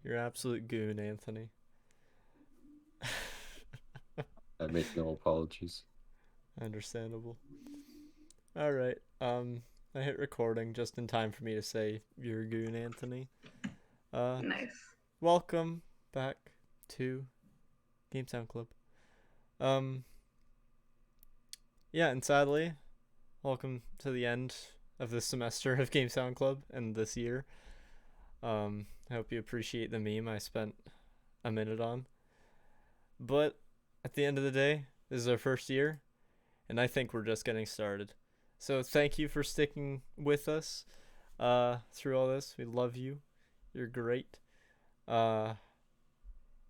You're an absolute goon, Anthony. I make no apologies. Understandable. All right. I hit recording just in time for me to say you're a goon, Anthony. Uh, Nice. welcome back to Game Sound Club. Um, yeah, and sadly, welcome to the end of this semester of Game Sound Club and this year. I hope you appreciate the meme I spent a minute on. But at the end of the day, this is our first year, and I think we're just getting started. So thank you for sticking with us through all this. We love you. You're great. Uh,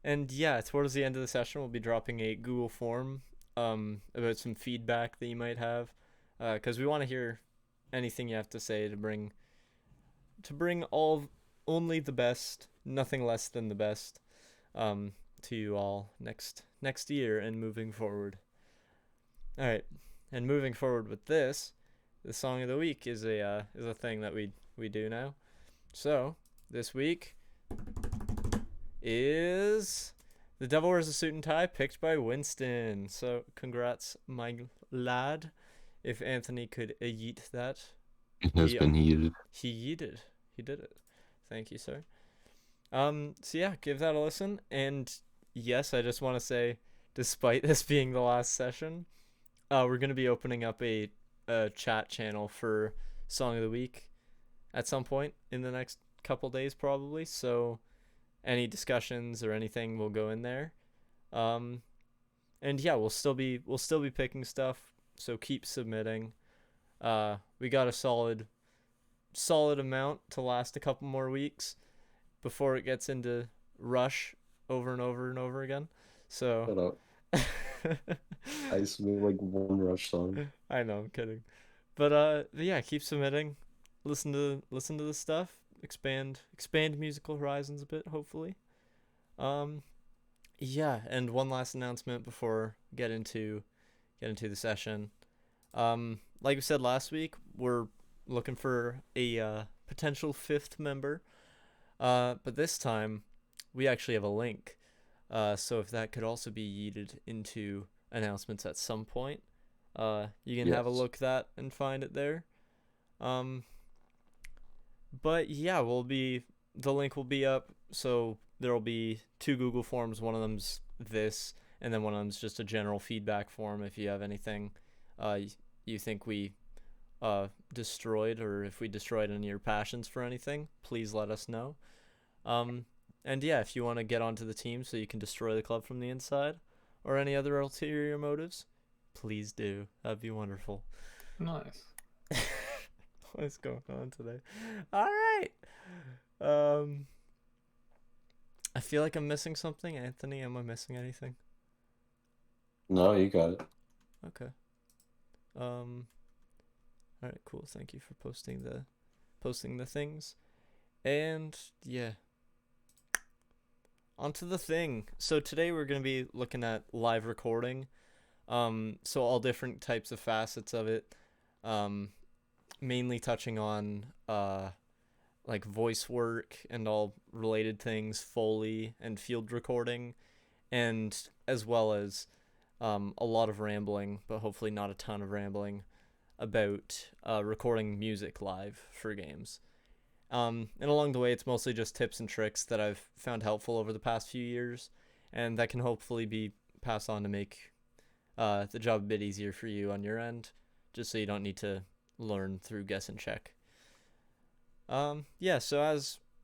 and yeah, towards the end of the session, we'll be dropping a Google form about some feedback that you might have, because we want to hear anything you have to say to bring all only the best, nothing less than the best, um, to you all next year and moving forward. All right, and moving forward with this, the song of the week is a thing that we do now. So this week is The Devil Wears a Suit and Tie, picked by Winston. So congrats, my lad. If Anthony could yeet that, It has he been heated. he yeeted. He did it. Thank you, sir. So yeah, give that a listen. And yes, I just want to say, despite this being the last session, we're gonna be opening up a chat channel for Song of the Week at some point in the next couple days, probably. So any discussions or anything will go in there. Um, and yeah, we'll still be picking stuff. So keep submitting. We got a solid amount to last a couple more weeks before it gets into rush over and over and over again. So Shut up. I submit like one Rush song. I know, I'm kidding. But yeah, keep submitting. Listen to the stuff. Expand musical horizons a bit, hopefully. Um yeah, and one last announcement before get into the session. Like we said last week, we're looking for a potential fifth member. But this time we actually have a link. So if that could also be yeeted into announcements at some point, you can have a Yes. look at that and find it there. Um, but yeah, the link will be up. So there will be two Google forms. One of them's this, and then one of them's just a general feedback form. If you have anything, you think we destroyed, or if we destroyed any of your passions for anything, please let us know. Um, and yeah, if you want to get onto the team so you can destroy the club from the inside, or any other ulterior motives, please do. That'd be wonderful. Nice. What's going on today? All right. Um, I feel like I'm missing something. Anthony, am I missing anything? No, you got it. Okay. Um. All right. Cool. Thank you for posting the things. And yeah, onto the thing. So today we're gonna be looking at live recording. So all different types of facets of it. Um, mainly touching on like voice work and all related things, Foley and field recording, and as well as a lot of rambling, but hopefully not a ton of rambling about recording music live for games. And along the way, it's mostly just tips and tricks that I've found helpful over the past few years, and that can hopefully be passed on to make the job a bit easier for you on your end, just so you don't need to learn through guess and check. Yeah. So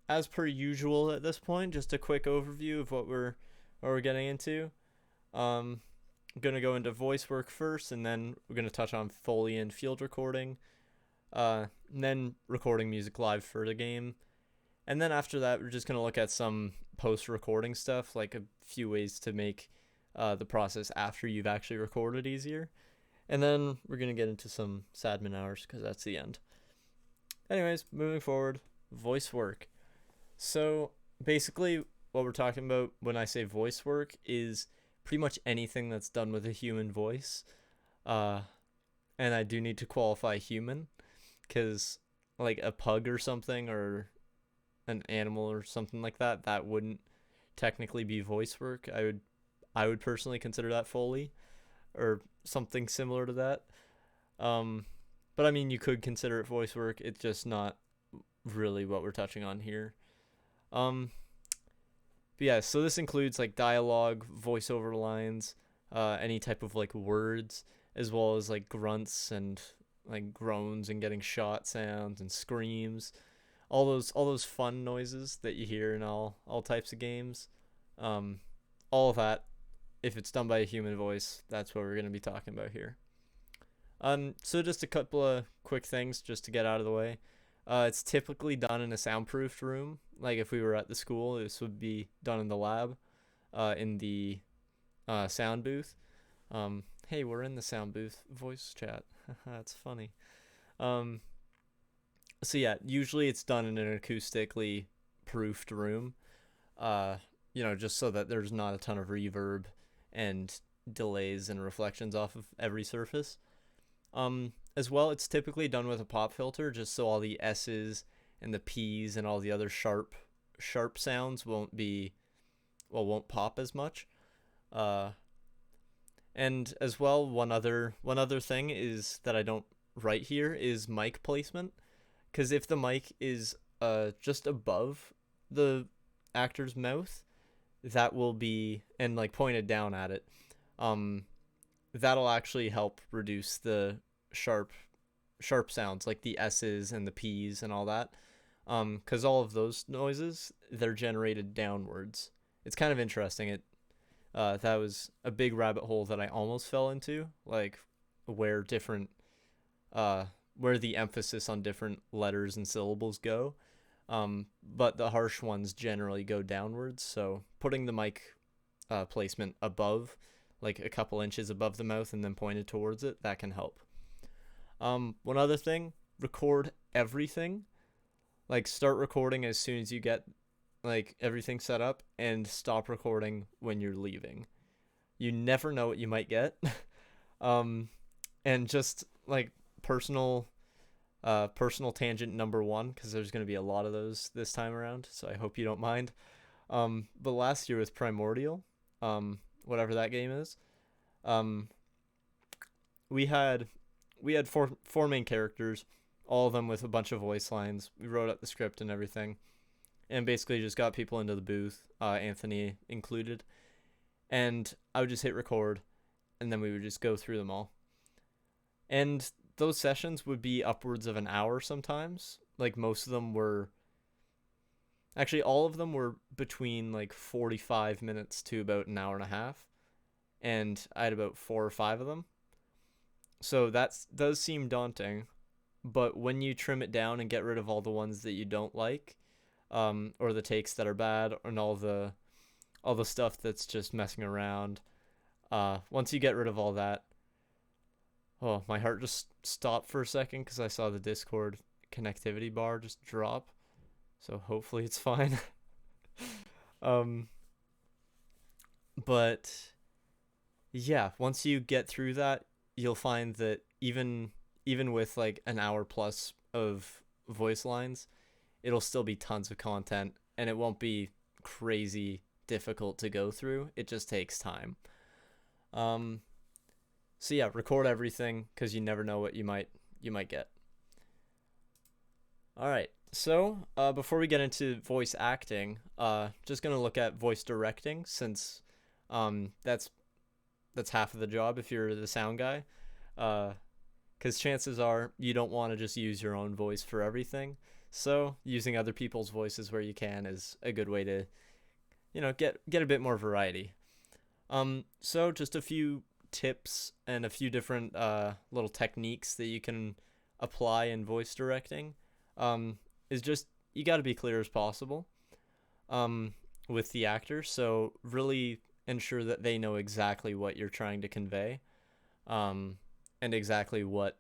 as per usual at this point, just a quick overview of what we're getting into. Um, I'm gonna go into voice work first, and then we're gonna touch on Foley and field recording. And then recording music live for the game, and then after that, we're just gonna look at some post-recording stuff, like a few ways to make the process after you've actually recorded easier. And then we're gonna get into some sadmin hours because that's the end. Anyways, moving forward, voice work. So basically, what we're talking about when I say voice work is pretty much anything that's done with a human voice. Uh, and I do need to qualify human because like a pug or something, or an animal or something like that, that wouldn't technically be voice work. I would personally consider that Foley or something similar to that. Um, but I mean, you could consider it voice work. It's just not really what we're touching on here. Um, but yeah, so this includes like dialogue, voiceover lines, any type of like words, as well as like grunts and like groans and getting shot sounds and screams, all those fun noises that you hear in all types of games. Um, all of that, if it's done by a human voice, that's what we're gonna be talking about here. So just a couple of quick things just to get out of the way. It's typically done in a soundproofed room. Like if we were at the school, this would be done in the lab, in the sound booth. Hey, we're in the sound booth voice chat. That's funny. Um, so yeah, usually it's done in an acoustically proofed room. Uh, just so that there's not a ton of reverb and delays and reflections off of every surface. As well, it's typically done with a pop filter, just so all the S's and the P's and all the other sharp sounds won't pop as much. Uh, and as well, one other thing is that I don't write here is mic placement, because if the mic is just above the actor's mouth, that will be and like pointed down at it. Um, that'll actually help reduce the sharp sharp sounds like the S's and the P's and all that. Because all of those noises, they're generated downwards. It's kind of interesting. That was a big rabbit hole that I almost fell into, like where different where the emphasis on different letters and syllables go. But the harsh ones generally go downwards. So putting the mic placement above, like a couple inches above the mouth and then pointed towards it, that can help. One other thing, record everything. Like start recording as soon as you get like everything set up and stop recording when you're leaving. You never know what you might get. um, and just like personal personal tangent number one, because there's going to be a lot of those this time around, so I hope you don't mind. But last year with Primordial, whatever that game is, um, we had four main characters, all of them with a bunch of voice lines. We wrote up the script and everything, and basically just got people into the booth, Anthony included, and I would just hit record, and then we would just go through them all. And those sessions would be upwards of an hour sometimes. Like most of them were actually all of them were between like 45 minutes to about an hour and a half, and I had about 4 or 5 of them. So that does seem daunting, but when you trim it down and get rid of all the ones that you don't like, or the takes that are bad, and all the stuff that's just messing around, once you get rid of all that, oh, my heart just stopped for a second because I saw the Discord connectivity bar just drop. So hopefully it's fine. um, but yeah, once you get through that, you'll find that even with like an hour plus of voice lines, it'll still be tons of content, and it won't be crazy difficult to go through. It just takes time. Um, so yeah, record everything because you never know what you might get. All right. So before we get into voice acting, just gonna look at voice directing, since that's half of the job if you're the sound guy. Because chances are you don't want to just use your own voice for everything. So using other people's voices where you can is a good way to, get a bit more variety. So just a few tips and a few different little techniques that you can apply in voice directing. Is just you got to be clear as possible with the actor. So really ensure that they know exactly what you're trying to convey, and exactly what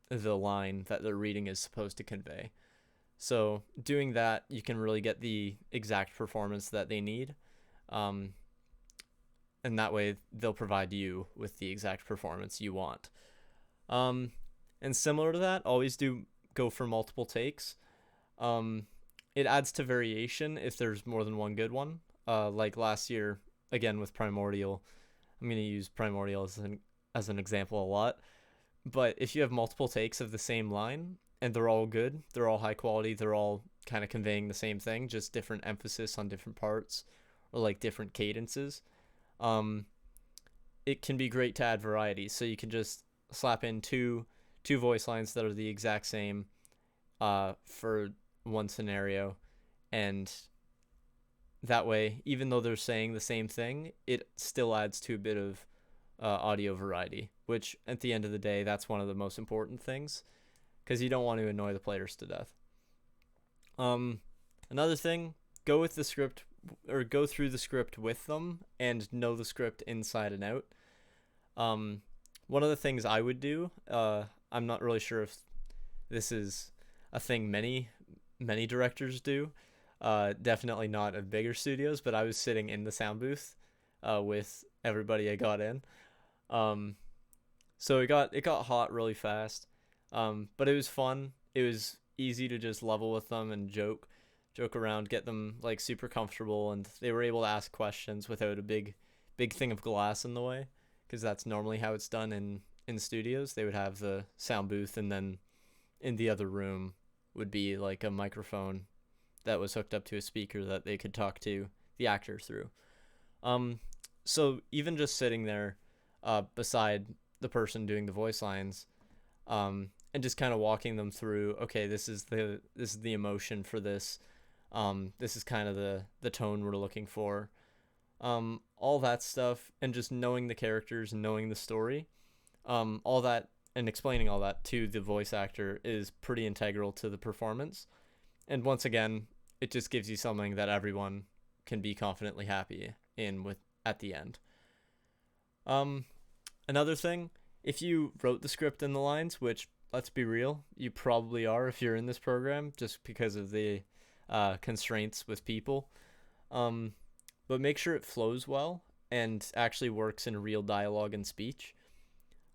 the line that they're reading is supposed to convey. So doing that, you can really get the exact performance that they need. Um, and that way they'll provide you with the exact performance you want. Um, and similar to that, always do go for multiple takes. Um, it adds to variation if there's more than one good one. Like last year, again with Primordial, I'm gonna use Primordial as an example a lot. But if you have multiple takes of the same line and they're all good, they're all high quality, they're all kind of conveying the same thing, just different emphasis on different parts or like different cadences. Um, it can be great to add variety. So you can just slap in two voice lines that are the exact same for one scenario, and that way, even though they're saying the same thing, it still adds to a bit of audio variety, which at the end of the day, that's one of the most important things because you don't want to annoy the players to death. Um, Another thing, go with the script or go through the script with them and know the script inside and out. Um, One of the things I would do, I'm not really sure if this is a thing many directors do. Definitely not at bigger studios, but I was sitting in the sound booth with everybody I got in. Um, so it got hot really fast, but it was fun. It was easy to just level with them and joke around, get them like super comfortable, and they were able to ask questions without a big thing of glass in the way, because that's normally how it's done in studios. They would have the sound booth, and then in the other room would be like a microphone that was hooked up to a speaker that they could talk to the actor through. Um, so even just sitting there beside the person doing the voice lines, and just kind of walking them through, okay, this is the emotion for this. This is kind of the tone we're looking for. All that stuff, and just knowing the characters and knowing the story, all that and explaining all that to the voice actor is pretty integral to the performance. And once again, it just gives you something that everyone can be confidently happy in with at the end. Um, Another thing, if you wrote the script in the lines, which let's be real, you probably are if you're in this program, just because of the constraints with people. Um, but make sure it flows well and actually works in real dialogue and speech.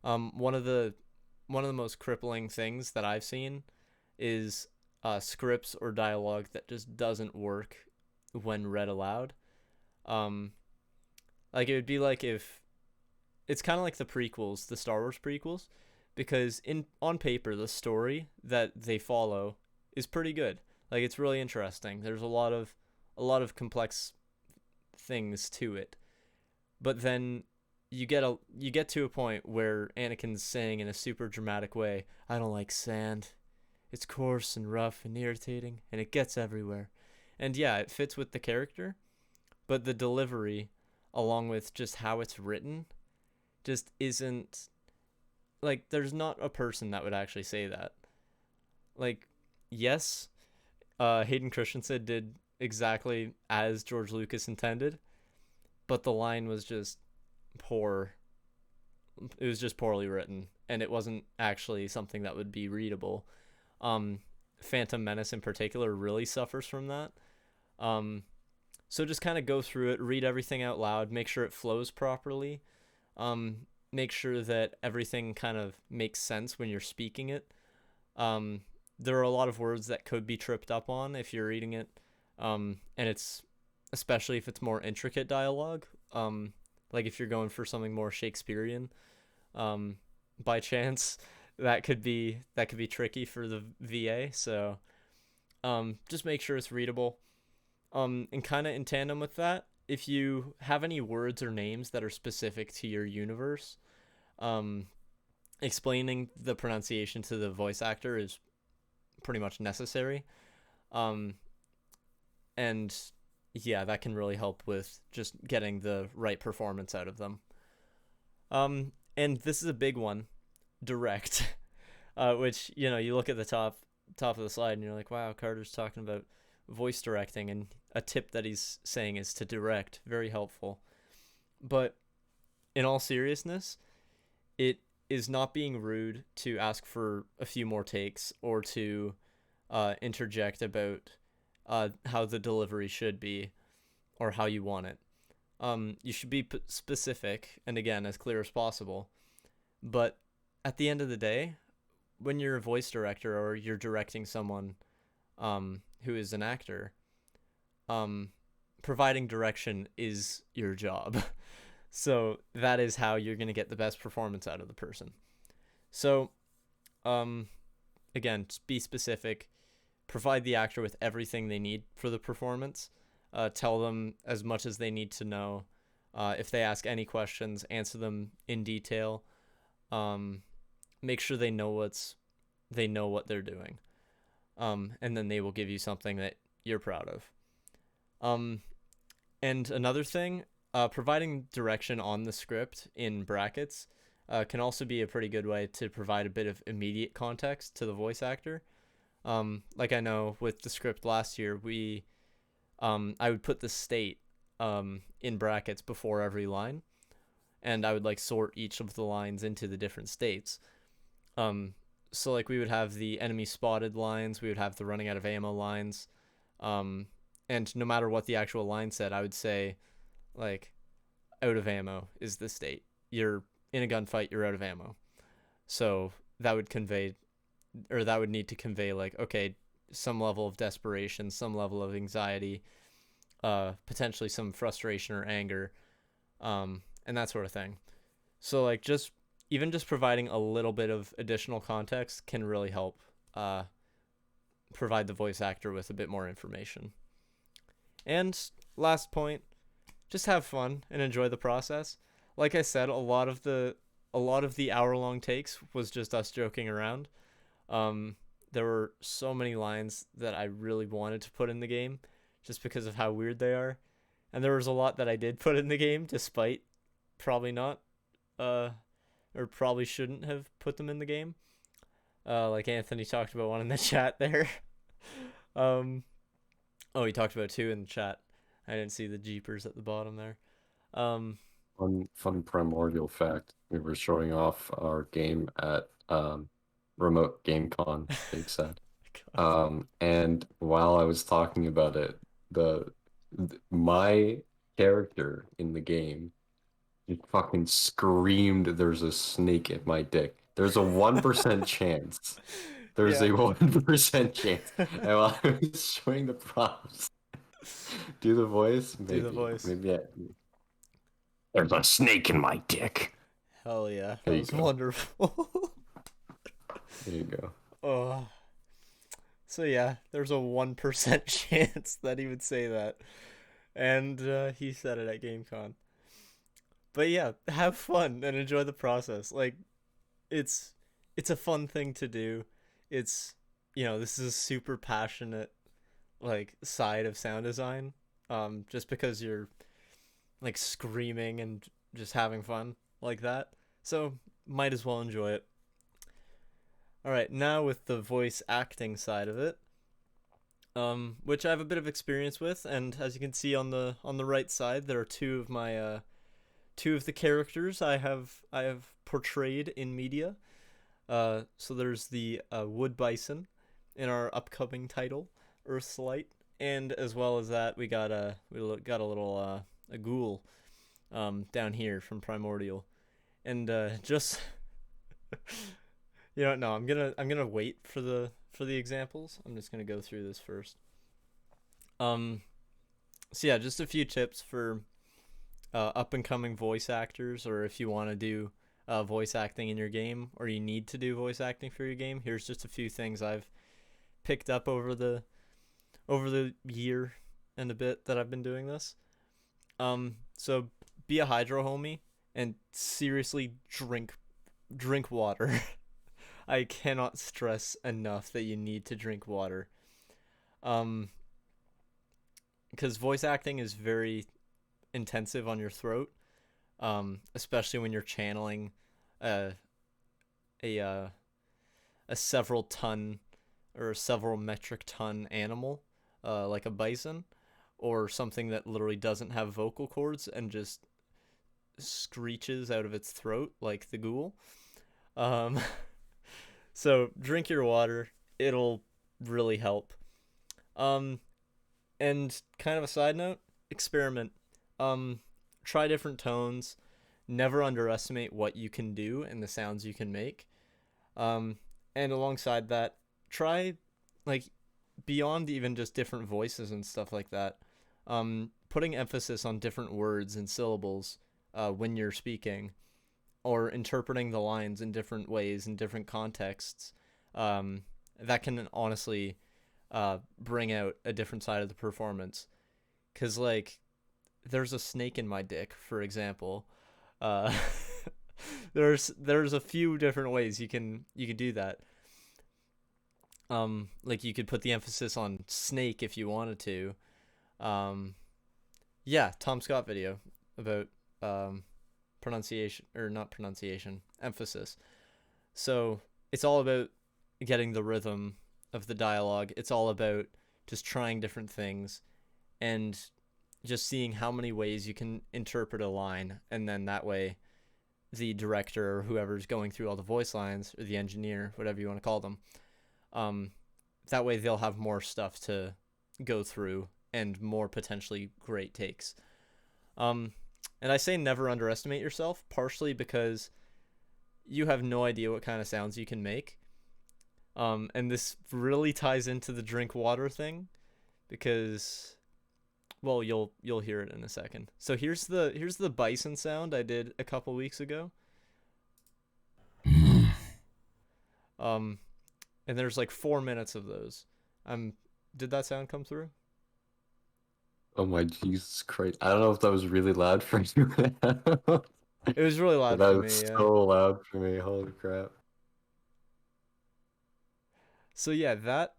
One of the most crippling things that I've seen is scripts or dialogue that just doesn't work when read aloud. Um, like it would be like if it's kind of like the prequels, the Star Wars prequels, because in on paper the story that they follow is pretty good. Like it's really interesting. There's a lot of complex things to it. But then you get to a point where Anakin's saying in a super dramatic way, "I don't like sand. It's coarse and rough and irritating, and it gets everywhere." And yeah, it fits with the character, but the delivery, along with just how it's written, just isn't like there's not a person that would actually say that. Like, yes, Hayden Christensen did exactly as George Lucas intended, but the line was just poor. It was just poorly written, and it wasn't actually something that would be readable. Um, Phantom Menace in particular really suffers from that. Um, so just kind of go through it, read everything out loud, make sure it flows properly. Make sure that everything kind of makes sense when you're speaking it. Um, there are a lot of words that could be tripped up on if you're reading it, and it's especially if it's more intricate dialogue. Like if you're going for something more Shakespearean, um, by chance, that could be tricky for the VA. So just make sure it's readable. And kind of in tandem with that, if you have any words or names that are specific to your universe, um, explaining the pronunciation to the voice actor is pretty much necessary. Um, and yeah, that can really help with just getting the right performance out of them. And this is a big one, direct, which you look at the top of the slide and you're like, wow, Carter's talking about voice directing, and a tip that he's saying is to direct. Very helpful. But in all seriousness, it is not being rude to ask for a few more takes or to interject about how the delivery should be or how you want it. You should be specific and, again, as clear as possible. But at the end of the day, when you're a voice director or you're directing someone who is an actor, um, providing direction is your job. So that is how you're going to get the best performance out of the person. So, um, again, just be specific. Provide the actor with everything they need for the performance. Tell them as much as they need to know. If they ask any questions, answer them in detail. Um, Make sure they know what they're doing. And then they will give you something that you're proud of. Um, and another thing, providing direction on the script in brackets can also be a pretty good way to provide a bit of immediate context to the voice actor. Like I know with the script last year, I would put the state in brackets before every line, and I would like sort each of the lines into the different states. Um, so like we would have the enemy spotted lines, we would have the running out of ammo lines, um, and no matter what the actual line said, I would say like out of ammo is the state. You're in a gunfight, you're out of ammo. So that would convey, or that would need to convey like, okay, some level of desperation, some level of anxiety, potentially some frustration or anger, and that sort of thing. So like just even just providing a little bit of additional context can really help uh, provide the voice actor with a bit more information. And last point, just have fun and enjoy the process. Like I said, a lot of the hour long takes was just us joking around. Um, there were so many lines that I really wanted to put in the game, just because of how weird they are, and there was a lot that I did put in the game, despite probably not, uh, or probably shouldn't have put them in the game. Like Anthony talked about one in the chat there. um, oh, he talked about two in the chat. I didn't see the jeepers at the bottom there. Um, Fun primordial fact. We were showing off our game at remote game con, Big said. God. And while I was talking about it, my character in the game just fucking screamed there's a snake in my dick. There's a 1% chance. There's Yeah, a 1% chance. And while I was showing the props, do the voice, do the maybe. voice. Maybe there's a snake in my dick. Hell yeah, that There you was go. wonderful. There you go. Oh, so yeah, there's a 1% chance that he would say that, and he said it at GameCon. But yeah, have fun and enjoy the process. Like it's it's a fun thing to do. It's this is a super passionate like side of sound design. Just because you're like screaming and just having fun like that. So might as well enjoy it. All right, now with the voice acting side of it, which I have a bit of experience with, and as you can see on the right side, there are two of the characters I have portrayed in media. So there's the wood bison in our upcoming title, Earthslight, and as well as that, we got a little a ghoul down here from Primordial, and just no, I'm gonna wait for the examples. I'm just gonna go through this first. Um, so yeah, just a few tips for up and coming voice actors, or if you want to do voice acting in your game, or you need to do voice acting for your game. Here's just a few things I've picked up over the year and a bit that I've been doing this. So be a hydro homie and seriously drink water. I cannot stress enough that you need to drink water. Um, because voice acting is very intensive on your throat, especially when you're channeling a a uh, a several ton or several metric ton animal, like a bison, or something that literally doesn't have vocal cords and just screeches out of its throat like the ghoul. Um, so drink your water; it'll really help. Um, and kind of a side note, experiment. Um, Try different tones. Never underestimate what you can do and the sounds you can make. Um, and alongside that, try like beyond even just different voices and stuff like that, putting emphasis on different words and syllables when you're speaking, or interpreting the lines in different ways in different contexts, um, that can honestly bring out a different side of the performance. Cause like there's a snake in my dick, for example. Uh, there's a few different ways you can do that. Like you could put the emphasis on snake if you wanted to. Um, yeah, Tom Scott video about um, pronunciation, or not pronunciation, emphasis. So it's all about getting the rhythm of the dialogue. It's all about just trying different things and just seeing how many ways you can interpret a line, and then that way the director or whoever's going through all the voice lines, or the engineer, whatever you want to call them, um, that way they'll have more stuff to go through and more potentially great takes. Um, and I say never underestimate yourself, partially because you have no idea what kind of sounds you can make. And this really ties into the drink water thing, because well, you'll hear it in a second. So here's the bison sound I did a couple weeks ago. Um, and there's like 4 minutes of those. Did that sound come through? Oh my Jesus Christ. I don't know if that was really loud for you. It was really But loud that for was me, yeah. so loud for me. Holy crap. So yeah, that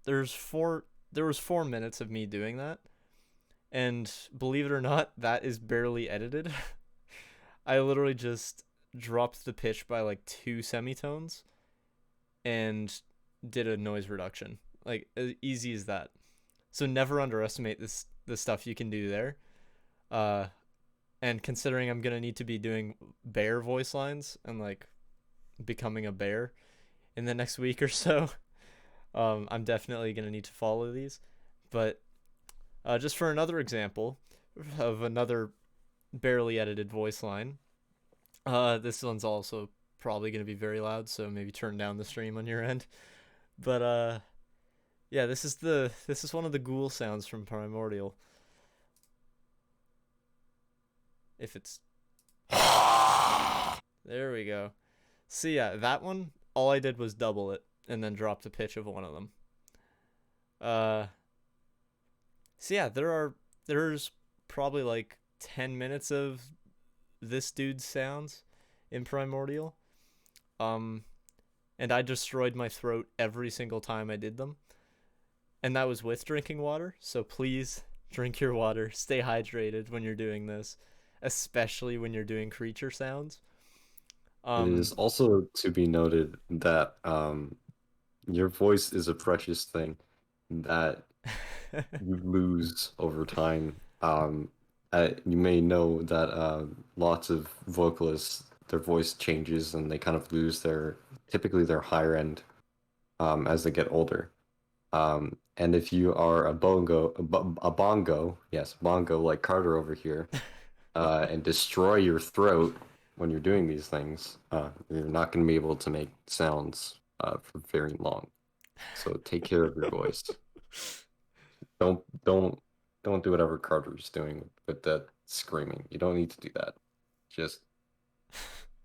there was 4 minutes of me doing that, and believe it or not, that is barely edited. I literally just dropped the pitch by like two semitones and did a noise reduction. Like as easy as that. So never underestimate the stuff you can do there. Uh, and considering I'm gonna need to be doing bear voice lines and like becoming a bear in the next week or so, I'm definitely gonna need to follow these. But just for another example of another barely edited voice line, this one's also probably gonna be very loud, so maybe turn down the stream on your end. But yeah, this is one of the ghoul sounds from Primordial. If it's there, we go. So yeah, that one, all I did was double it and then drop the pitch of one of them. Uh, so yeah, there's probably like 10 minutes of this dude's sounds in Primordial. Um, and I destroyed my throat every single time I did them, and that was with drinking water. So please drink your water, stay hydrated when you're doing this, especially when you're doing creature sounds. It Um, is also to be noted that your voice is a precious thing that you lose over time. You may know that lots of vocalists, their voice changes and they kind of lose typically their higher end as they get older. And if you are a bongo, yes, bongo like Carter over here, and destroy your throat when you're doing these things, you're not going to be able to make sounds for very long. So take care of your voice. Don't don't don't do whatever Carter's doing with that screaming. You don't need to do that. Just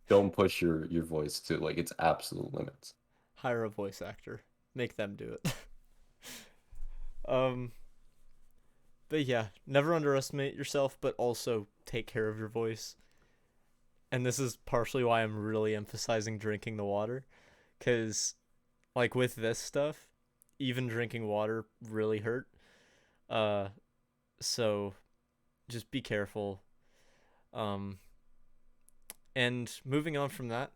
don't push your voice to like its absolute limits. hire a voice actor, make them do it. um, but yeah, never underestimate yourself, but also take care of your voice. And this is partially why I'm really emphasizing drinking the water, because like with this stuff, even drinking water really hurt. Uh, so just be careful. Um, and moving on from that,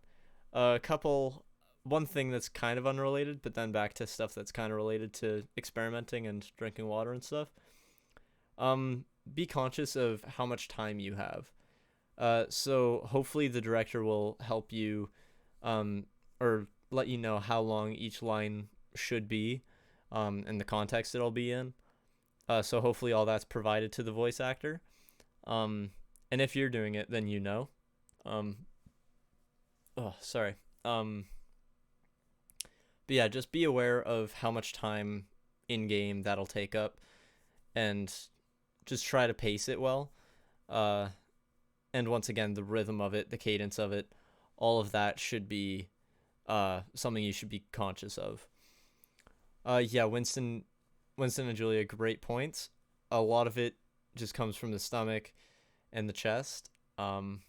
a couple one thing that's kind of unrelated, but then back to stuff that's kind of related to experimenting and drinking water and stuff. Be conscious of how much time you have. So hopefully the director will help you, or let you know how long each line should be, and the context it'll be in. So hopefully all that's provided to the voice actor. Um, and if you're doing it, then you know. Um, oh, sorry. Um, But yeah, just be aware of how much time in game that'll take up, and just try to pace it well. Uh, and once again, the rhythm of it, the cadence of it, all of that should be something you should be conscious of. Yeah, Winston and Julia, great points. A lot of it just comes from the stomach and the chest. Um,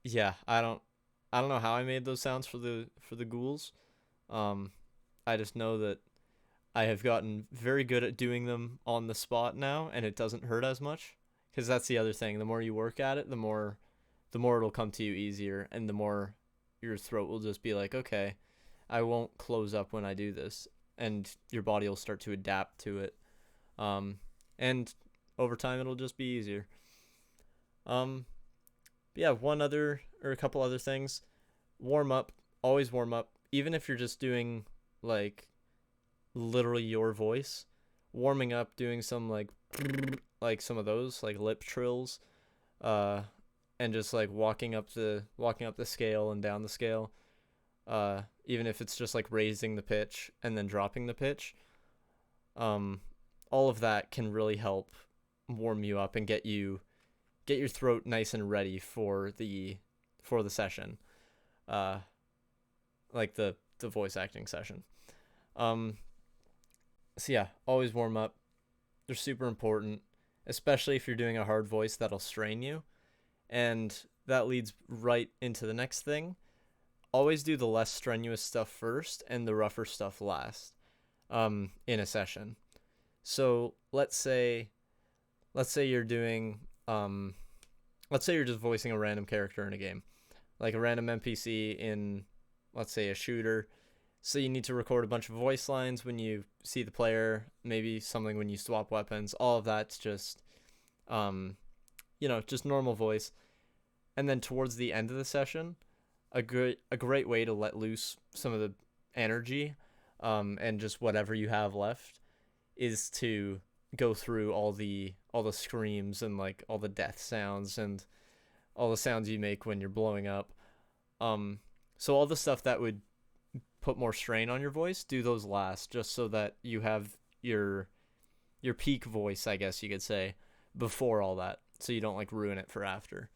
yeah, I don't know how I made those sounds for the ghouls. Um, I just know that I have gotten very good at doing them on the spot now, and it doesn't hurt as much. Because that's the other thing. The more you work at it, the more it'll come to you easier, and the more your throat will just be like, okay, I won't close up when I do this, and your body will start to adapt to it. Um, and over time, it'll just be easier. Um, yeah, one other or a couple other things. Warm up. Always warm up. Even if you're just doing like literally your voice, warming up, doing some like some of those like lip trills, uh, and just like walking up the scale and down the scale. Even if it's just like raising the pitch and then dropping the pitch. Um, all of that can really help warm you up and get your throat nice and ready for the session. Uh, like the voice acting session. Um, so yeah, always warm up. They're super important, especially if you're doing a hard voice that'll strain you. And that leads right into the next thing. Always do the less strenuous stuff first and the rougher stuff last. In a session. So let's say you're doing let's say you're just voicing a random character in a game, like a random NPC in, let's say, a shooter. So you need to record a bunch of voice lines when you see the player, maybe something when you swap weapons. All of that's just, um, just normal voice. And then towards the end of the session, a great way to let loose some of the energy, and just whatever you have left, is to go through all the screams and like all the death sounds and all the sounds you make when you're blowing up. Um, so all the stuff that would put more strain on your voice, do those last, just so that you have your peak voice, I guess you could say, before all that, so you don't like ruin it for after.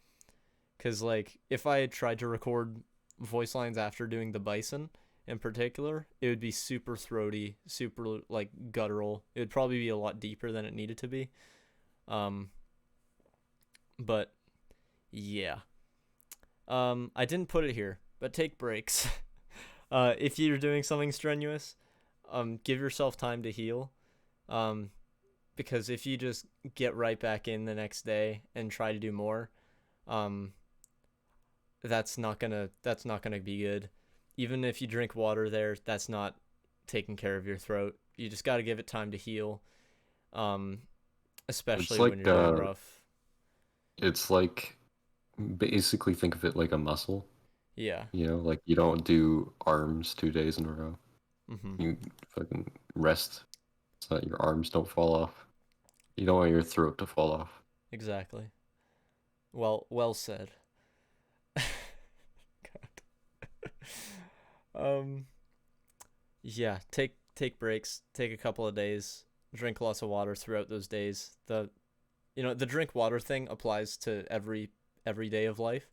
Because like if I had tried to record voice lines after doing the bison in particular, it would be super throaty, super like guttural. It would probably be a lot deeper than it needed to be. Um, but yeah. I didn't put it here, but take breaks. If you're doing something strenuous, give yourself time to heal. Um, because if you just get right back in the next day and try to do more, um, that's not gonna be good. Even if you drink water there, that's not taking care of your throat. You just got to give it time to heal. Um, It's especially when like you're doing rough. it's like basically think of it like a muscle. Yeah. Like you don't do arms 2 days in a row. Mhm. You fucking rest so that your arms don't fall off. You don't want your throat to fall off. Exactly. Well said. um yeah, take breaks, take a couple of days, drink lots of water throughout those days. The drink water thing applies to every day of life.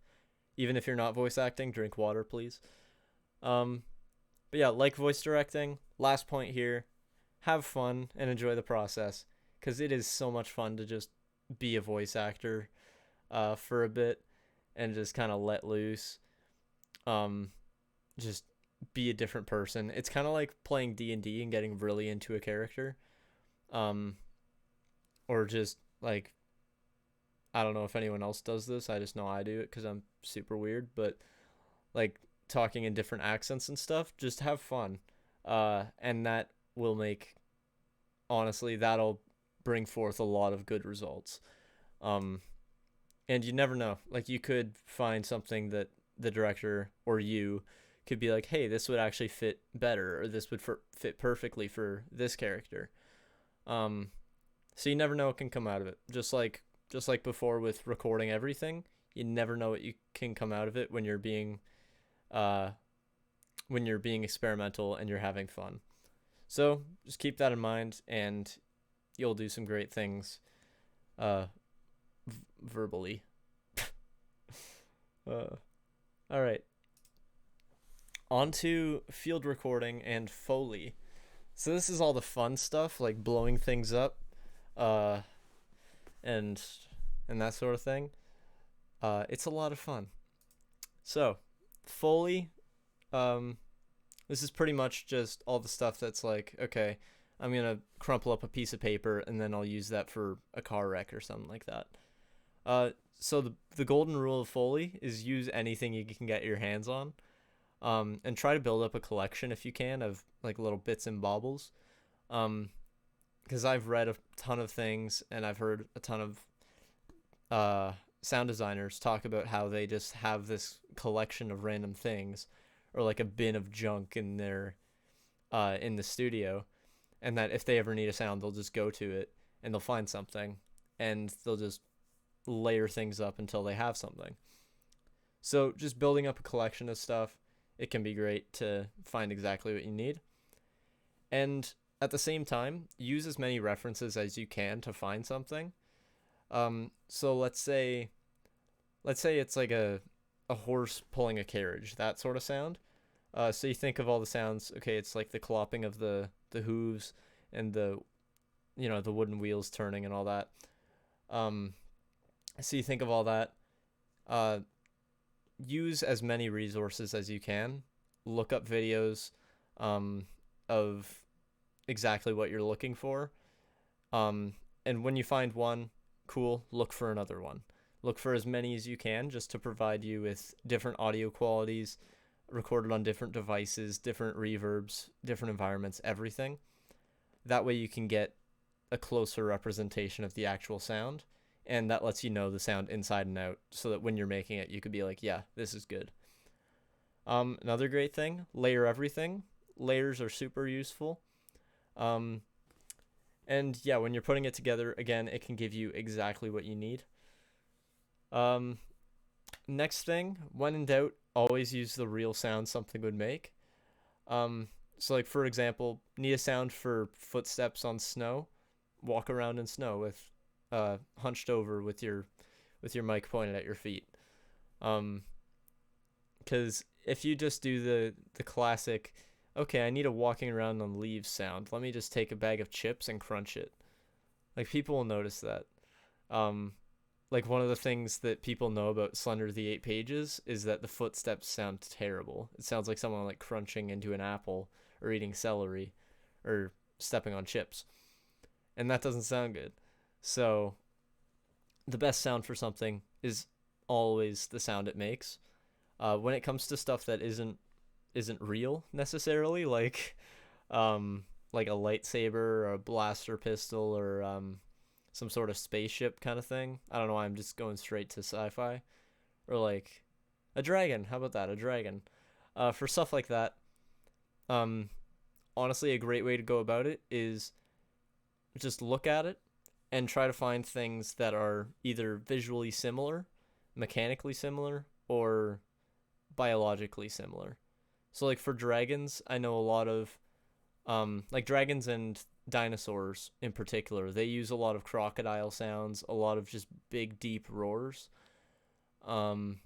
Even if you're not voice acting, drink water, please. Um but yeah, like voice directing, last point here, have fun and enjoy the process, cuz it is so much fun to just be a voice actor for a bit and just kind of let loose. Um just be a different person. It's kind of like playing D&D and getting really into a character. Um or just like, I don't know if anyone else does this. I just know I do it cuz I'm super weird, but like talking in different accents and stuff, just have fun. And that will make, honestly, that'll bring forth a lot of good results. Um and you never know. Like you could find something that the director or you could be like, "Hey, this would actually fit better, or this would fit perfectly for this character." Um, so you never know what can come out of it. Just like before with recording everything, you never know what you can come out of it when you're being uh when you're being experimental and you're having fun. So just keep that in mind, and you'll do some great things uh, verbally. uh, all right, on to field recording and Foley. So this is all the fun stuff, like blowing things up, uh, and and that sort of thing. It's a lot of fun. So, Foley, um, this is pretty much just all the stuff that's like, okay, I'm gonna crumple up a piece of paper and then I'll use that for a car wreck or something like that. So the golden rule of Foley is use anything you can get your hands on, and try to build up a collection if you can of like little bits and baubles. Um, because I've read a ton of things and I've heard a ton of sound designers talk about how they just have this collection of random things, or like a bin of junk in their in the studio, and that if they ever need a sound, they'll just go to it and they'll find something, and they'll just layer things up until they have something. So just building up a collection of stuff, it can be great to find exactly what you need. And at the same time, use as many references as you can to find something. So let's say it's like a horse pulling a carriage, that sort of sound. So you think of all the sounds. Okay, it's like the clopping of the hooves and the wooden wheels turning and all that. Um, so you think of all that. Uh, Use as many resources as you can. Look up videos, of exactly what you're looking for. Um, and when you find one, cool. Look for another one. Look for as many as you can, just to provide you with different audio qualities, recorded on different devices, different reverbs, different environments, everything. That way you can get a closer representation of the actual sound, and that lets you know the sound inside and out, so that when you're making it, you could be like, yeah, this is good. Another great thing, layer everything. Layers are super useful. Um, and yeah, when you're putting it together, again, it can give you exactly what you need. Um, Next thing, when in doubt, always use the real sound something would make. So like for example, need a sound for footsteps on snow. Walk around in snow with hunched over with your mic pointed at your feet. Um, because if you just do the classic, okay, I need a walking around on leaves sound. Let me just take a bag of chips and crunch it. Like people will notice that. Um, like one of the things that people know about Slender the Eight Pages is that the footsteps sound terrible. It sounds like someone like crunching into an apple or eating celery or stepping on chips, and that doesn't sound good. So the best sound for something is always the sound it makes. When it comes to stuff that isn't real necessarily, like a lightsaber or a blaster pistol or some sort of spaceship kind of thing. I don't know why I'm just going straight to sci-fi. Or like a dragon. How about that? A dragon. For stuff like that, um, honestly, a great way to go about it is just look at it and try to find things that are either visually similar, mechanically similar, or biologically similar. So like for dragons, I know a lot of like dragons and dinosaurs in particular. They use a lot of crocodile sounds, a lot of just big deep roars. Um,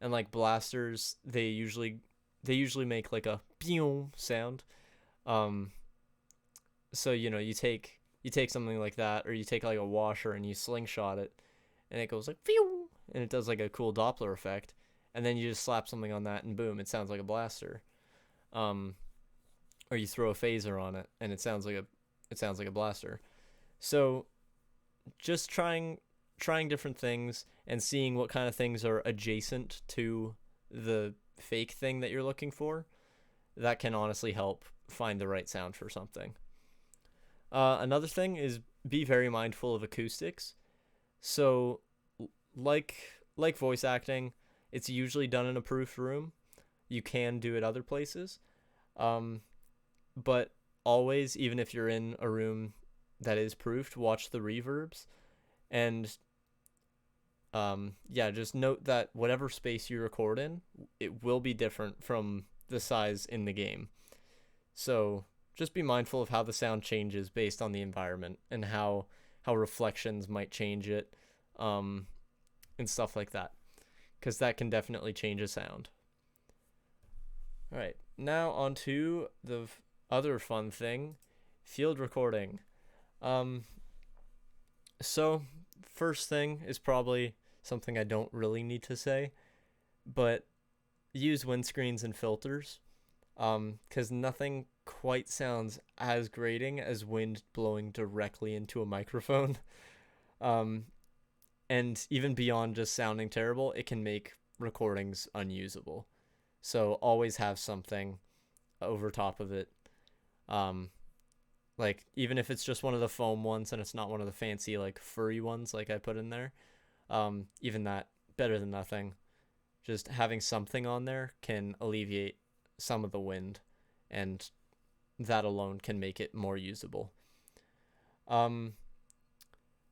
and like blasters, they usually make like a pew sound. Um, so you take something like that, or you take like a washer and you slingshot it, and it goes like pew, and it does like a cool Doppler effect, and then you just slap something on that, and boom, it sounds like a blaster. Um, or you throw a phaser on it, and it sounds like a blaster. So just trying different things and seeing what kind of things are adjacent to the fake thing that you're looking for, that can honestly help find the right sound for something. Another thing is be very mindful of acoustics. So, like like voice acting, it's usually done in a proofed room. You can do it other places, um, but always, even if you're in a room that is proofed, watch the reverbs, and yeah, just note that whatever space you record in, it will be different from the size in the game. So just be mindful of how the sound changes based on the environment and how reflections might change it, um, and stuff like that, because that can definitely change a sound. All right, now on to the other fun thing, field recording. Um, so first thing is probably something I don't really need to say, but use windscreens and filters, because nothing quite sounds as grating as wind blowing directly into a microphone. Um, and even beyond just sounding terrible, it can make recordings unusable. So always have something over top of it. Um, like even if it's just one of the foam ones and it's not one of the fancy like furry ones like I put in there, even that better than nothing. Just having something on there can alleviate some of the wind, and that alone can make it more usable. Um,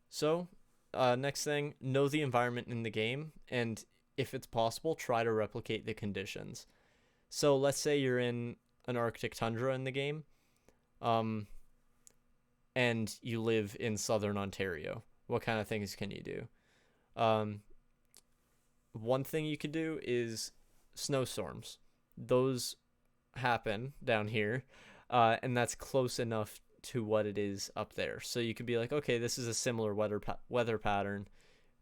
so, next thing, know the environment in the game, and if it's possible, try to replicate the conditions. So, let's say you're in an Arctic tundra in the game, um, and you live in southern Ontario. What kind of things can you do? Um, One thing you could do is snowstorms. Those happen down here, and that's close enough to what it is up there. So you could be like, okay, this is a similar weather pattern.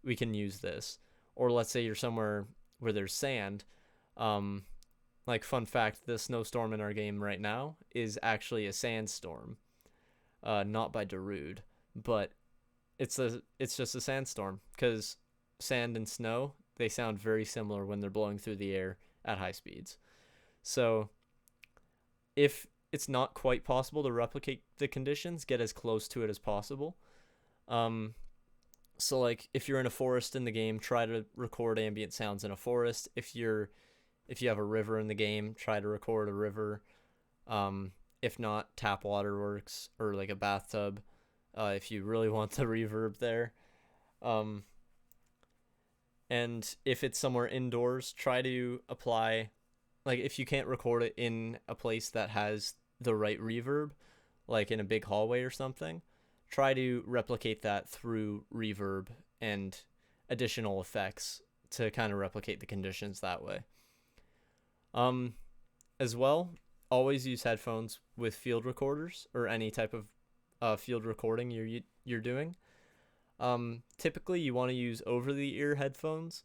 We can use this. Or let's say you're somewhere where there's sand. Um, like fun fact, the snowstorm in our game right now is actually a sandstorm, not by Darude, but it's just a sandstorm because sand and snow, they sound very similar when they're blowing through the air at high speeds. So if it's not quite possible to replicate the conditions, get as close to it as possible. Um, so like if you're in a forest in the game, try to record ambient sounds in a forest. If you have a river in the game, try to record a river. If not, tap water works, or like a bathtub. If you really want the reverb there. Um, and if it's somewhere indoors, try to apply, like if you can't record it in a place that has the right reverb, like in a big hallway or something, try to replicate that through reverb and additional effects to kind of replicate the conditions that way. Um, as well, always use headphones with field recorders or any type of field recording you're doing. Typically, you want to use over-the-ear headphones,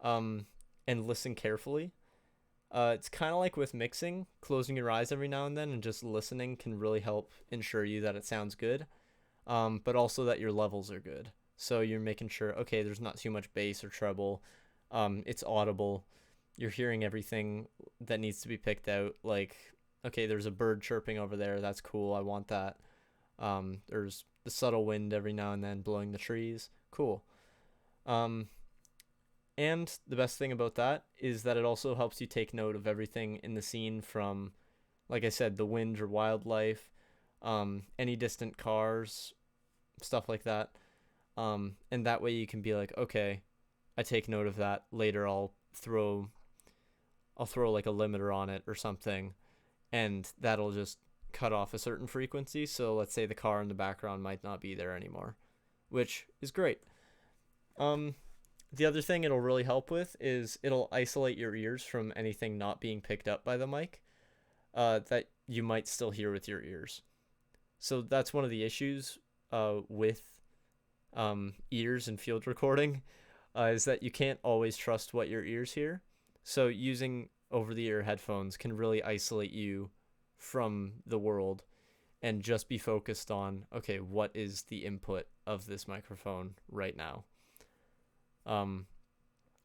and listen carefully. It's kind of like with mixing, closing your eyes every now and then and just listening can really help ensure you that it sounds good, but also that your levels are good. So you're making sure, okay, there's not too much bass or treble, it's audible, you're hearing everything that needs to be picked out. Like, okay, there's a bird chirping over there, that's cool, I want that. There's the subtle wind every now and then blowing the trees, cool. Um, and the best thing about that is that it also helps you take note of everything in the scene from, like I said, the wind or wildlife, any distant cars, stuff like that. And that way you can be like, okay, I take note of that. Later I'll throw like a limiter on it or something, and that'll just cut off a certain frequency. So let's say the car in the background might not be there anymore, which is great. Um, the other thing it'll really help with is it'll isolate your ears from anything not being picked up by the mic, that you might still hear with your ears. So that's one of the issues with ears and field recording, is that you can't always trust what your ears hear. So using over the ear headphones can really isolate you from the world and just be focused on, okay, what is the input of this microphone right now?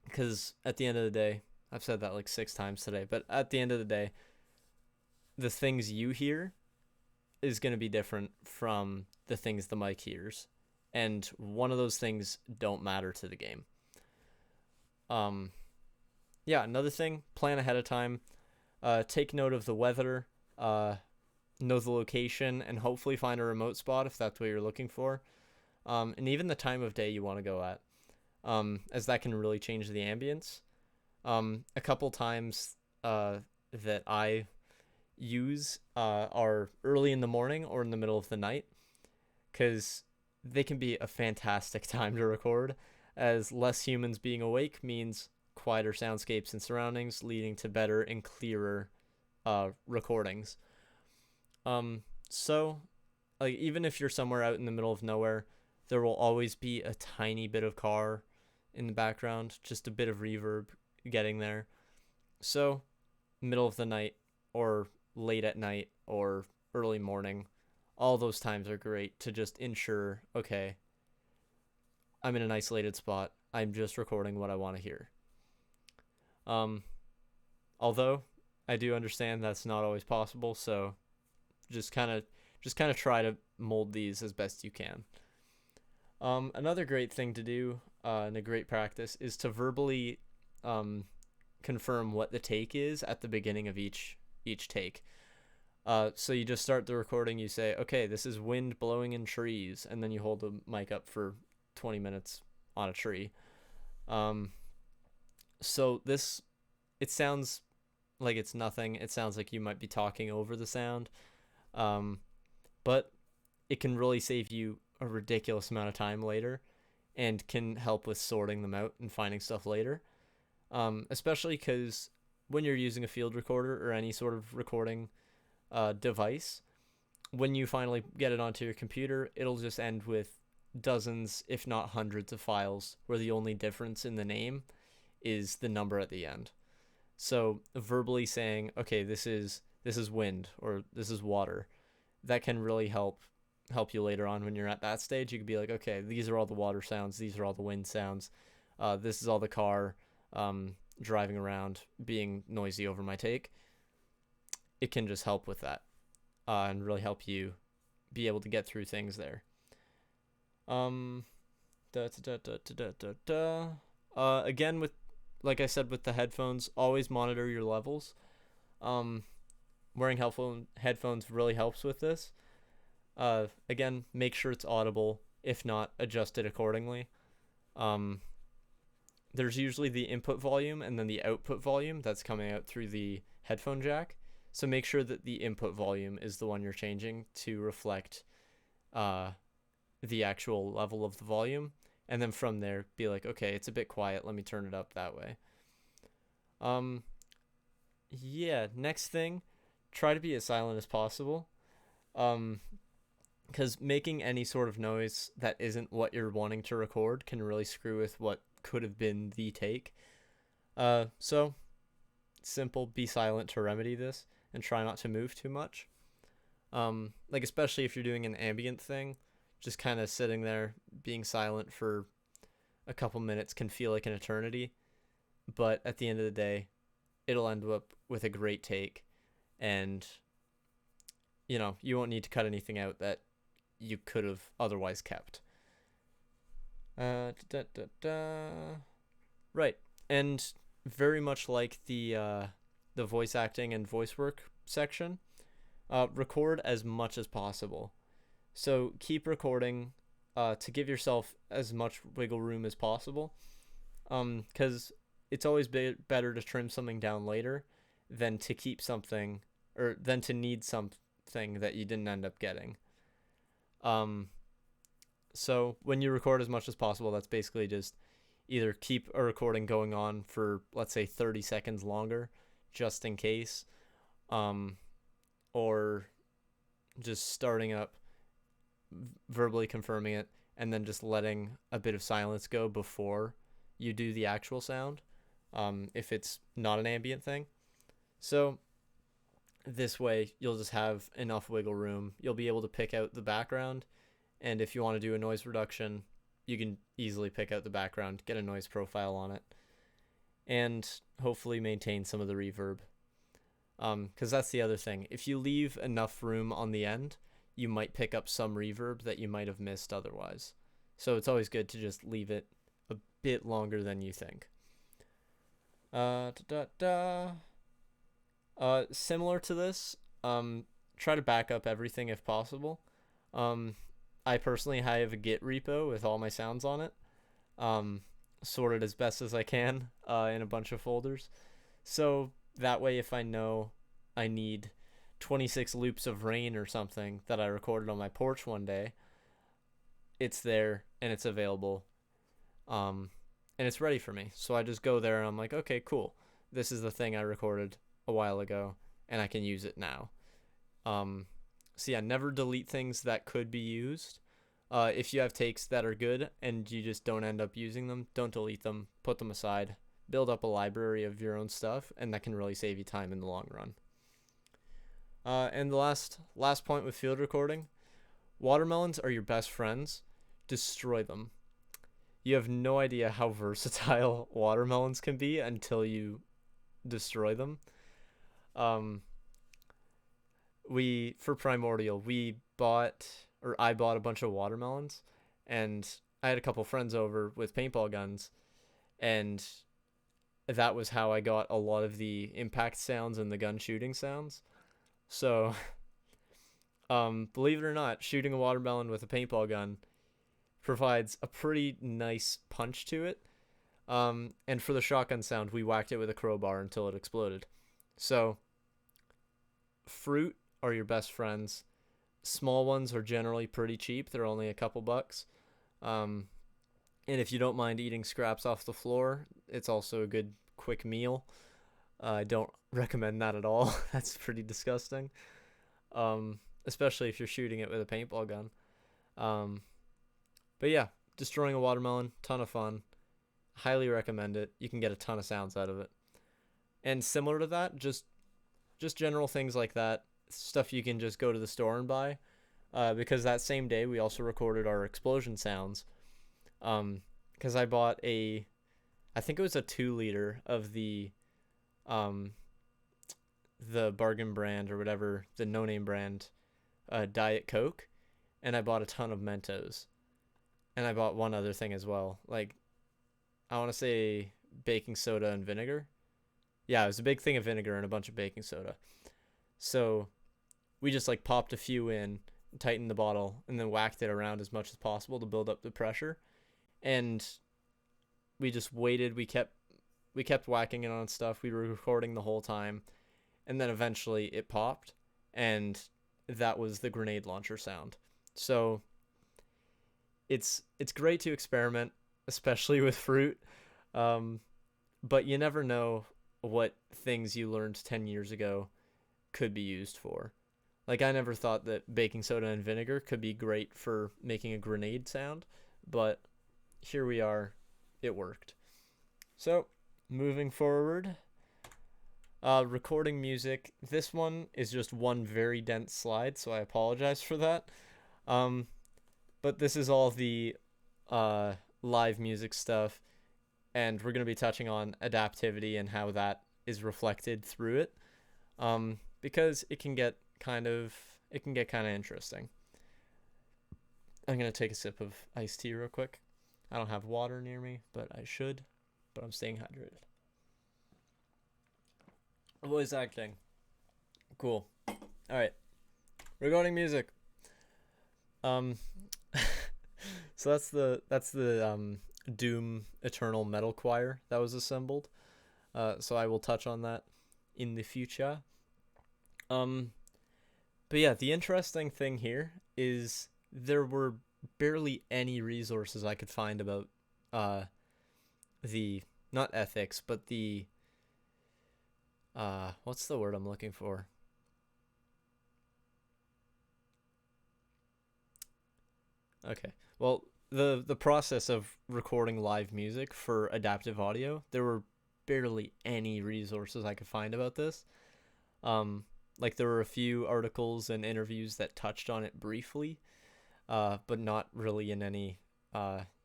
Because at the end of the day, I've said that like 6 times today, but at the end of the day, the things you hear is going to be different from the things the mic hears. And one of those things don't matter to the game. Yeah, another thing, plan ahead of time. Take note of the weather, know the location, and hopefully find a remote spot if that's what you're looking for. And even the time of day you want to go at, as that can really change the ambience. A couple times that I use are early in the morning or in the middle of the night, because they can be a fantastic time to record, as less humans being awake means quieter soundscapes and surroundings, leading to better and clearer recordings. So, like, even if you're somewhere out in the middle of nowhere, there will always be a tiny bit of car in the background, just a bit of reverb getting there. So, middle of the night or late at night or early morning, all those times are great to just ensure, okay, I'm in an isolated spot. I'm just recording what I want to hear. Um, Although I do understand that's not always possible, so just kind of try to mold these as best you can. Another great thing to do and a great practice is to verbally confirm what the take is at the beginning of each take. So you just start the recording. You say, "Okay, this is wind blowing in trees," and then you hold the mic up for 20 minutes on a tree. Um, so this, it sounds like it's nothing. It sounds like you might be talking over the sound, um, but it can really save you a ridiculous amount of time later, and can help with sorting them out and finding stuff later. Especially because when you're using a field recorder or any sort of recording device, when you finally get it onto your computer, it'll just end with dozens, if not hundreds, of files where the only difference in the name is the number at the end. So verbally saying, okay, this is wind or this is water, that can really help you later on when you're at that stage. You could be like, okay, these are all the water sounds, these are all the wind sounds, this is all the car driving around being noisy over my take. It can just help with that and really help you be able to get through things there. Um, Again, with like I said with the headphones, always monitor your levels. Um, Wearing headphones really helps with this. Again, make sure it's audible. If not, adjust it accordingly. Um, there's usually the input volume and then the output volume that's coming out through the headphone jack. So make sure that the input volume is the one you're changing to reflect uh, the actual level of the volume. And then from there, be like, okay, it's a bit quiet. Let me turn it up that way. Um, yeah, next thing, try to be as silent as possible. Um, because making any sort of noise that isn't what you're wanting to record can really screw with what could have been the take. So simple, be silent to remedy this and try not to move too much. Like especially if you're doing an ambient thing, just kind of sitting there being silent for a couple minutes can feel like an eternity, but at the end of the day, it'll end up with a great take, and you won't need to cut anything out that you could have otherwise kept. Da, da, da. Right, and very much like the voice acting and voice work section, record as much as possible. So keep recording to give yourself as much wiggle room as possible, because it's always better to trim something down later than to keep something or than to need something that you didn't end up getting. Um, so when you record as much as possible, that's basically just either keep a recording going on for, let's say, 30 seconds longer, just in case, um, or just starting up, verbally confirming it, and then just letting a bit of silence go before you do the actual sound, if it's not an ambient thing. So this way, you'll just have enough wiggle room. You'll be able to pick out the background, and if you want to do a noise reduction, you can easily pick out the background, get a noise profile on it, and hopefully maintain some of the reverb. Because that's the other thing. If you leave enough room on the end, you might pick up some reverb that you might have missed otherwise. So it's always good to just leave it a bit longer than you think. Similar to this, try to back up everything if possible. I personally have a Git repo with all my sounds on it, sorted as best as I can in a bunch of folders. So That way, if I know I need 26 loops of rain or something that I recorded on my porch one day, it's there and it's available. Um, and it's ready for me. So I just go there and I'm like, okay, cool. This is the thing I recorded a while ago and I can use it now. Um, so yeah, never delete things that could be used. If you have takes that are good and you just don't end up using them, don't delete them. Put them aside. Build up a library of your own stuff, and that can really save you time in the long run. And the last point with field recording, watermelons are your best friends. Destroy them. You have no idea how versatile watermelons can be until you destroy them. Um, we for Primordial, I bought a bunch of watermelons, and I had a couple friends over with paintball guns, and that was how I got a lot of the impact sounds and the gun shooting sounds. So, believe it or not, shooting a watermelon with a paintball gun provides a pretty nice punch to it. And for the shotgun sound, we whacked it with a crowbar until it exploded. So, fruit are your best friends. Small ones are generally pretty cheap. They're only a couple bucks. Um, and if you don't mind eating scraps off the floor, it's also a good quick meal. I don't recommend that at all. That's pretty disgusting. Especially if you're shooting it with a paintball gun. Um, but yeah, destroying a watermelon, ton of fun. Highly recommend it. You can get a ton of sounds out of it. And similar to that, just general things like that, stuff you can just go to the store and buy. Because that same day we also recorded our explosion sounds. Because I bought I think it was a 2 liter of the bargain brand or whatever, the no name brand, Diet Coke, and I bought a ton of Mentos, and I bought one other thing as well. Like, I want to say baking soda and vinegar. Yeah, it was a big thing of vinegar and a bunch of baking soda. So we just like popped a few in, tightened the bottle, and then whacked it around as much as possible to build up the pressure. And we just waited. We kept whacking it on stuff. We were recording the whole time, and then eventually it popped, and that was the grenade launcher sound. So it's great to experiment, especially with fruit. Um, but you never know what things you learned 10 years ago could be used for. Like, I never thought that baking soda and vinegar could be great for making a grenade sound, but here we are. It worked. So, moving forward, recording music. This one is just one very dense slide, so I apologize for that. Um, but this is all the live music stuff, and we're going to be touching on adaptivity and how that is reflected through it, because it can get kind of interesting. I'm going to take a sip of iced tea real quick. I don't have water near me, but I should, but I'm staying hydrated. Voice acting. Cool. All right. Regarding music. Um so that's the Doom Eternal Metal Choir that was assembled. So I will touch on that in the future. Um but yeah, the interesting thing here is there were barely any resources I could find about the not ethics, but the what's the word I'm looking for? Okay. Well, the process of recording live music for adaptive audio, there were barely any resources I could find about this. Like, there were a few articles and interviews that touched on it briefly, but not really in any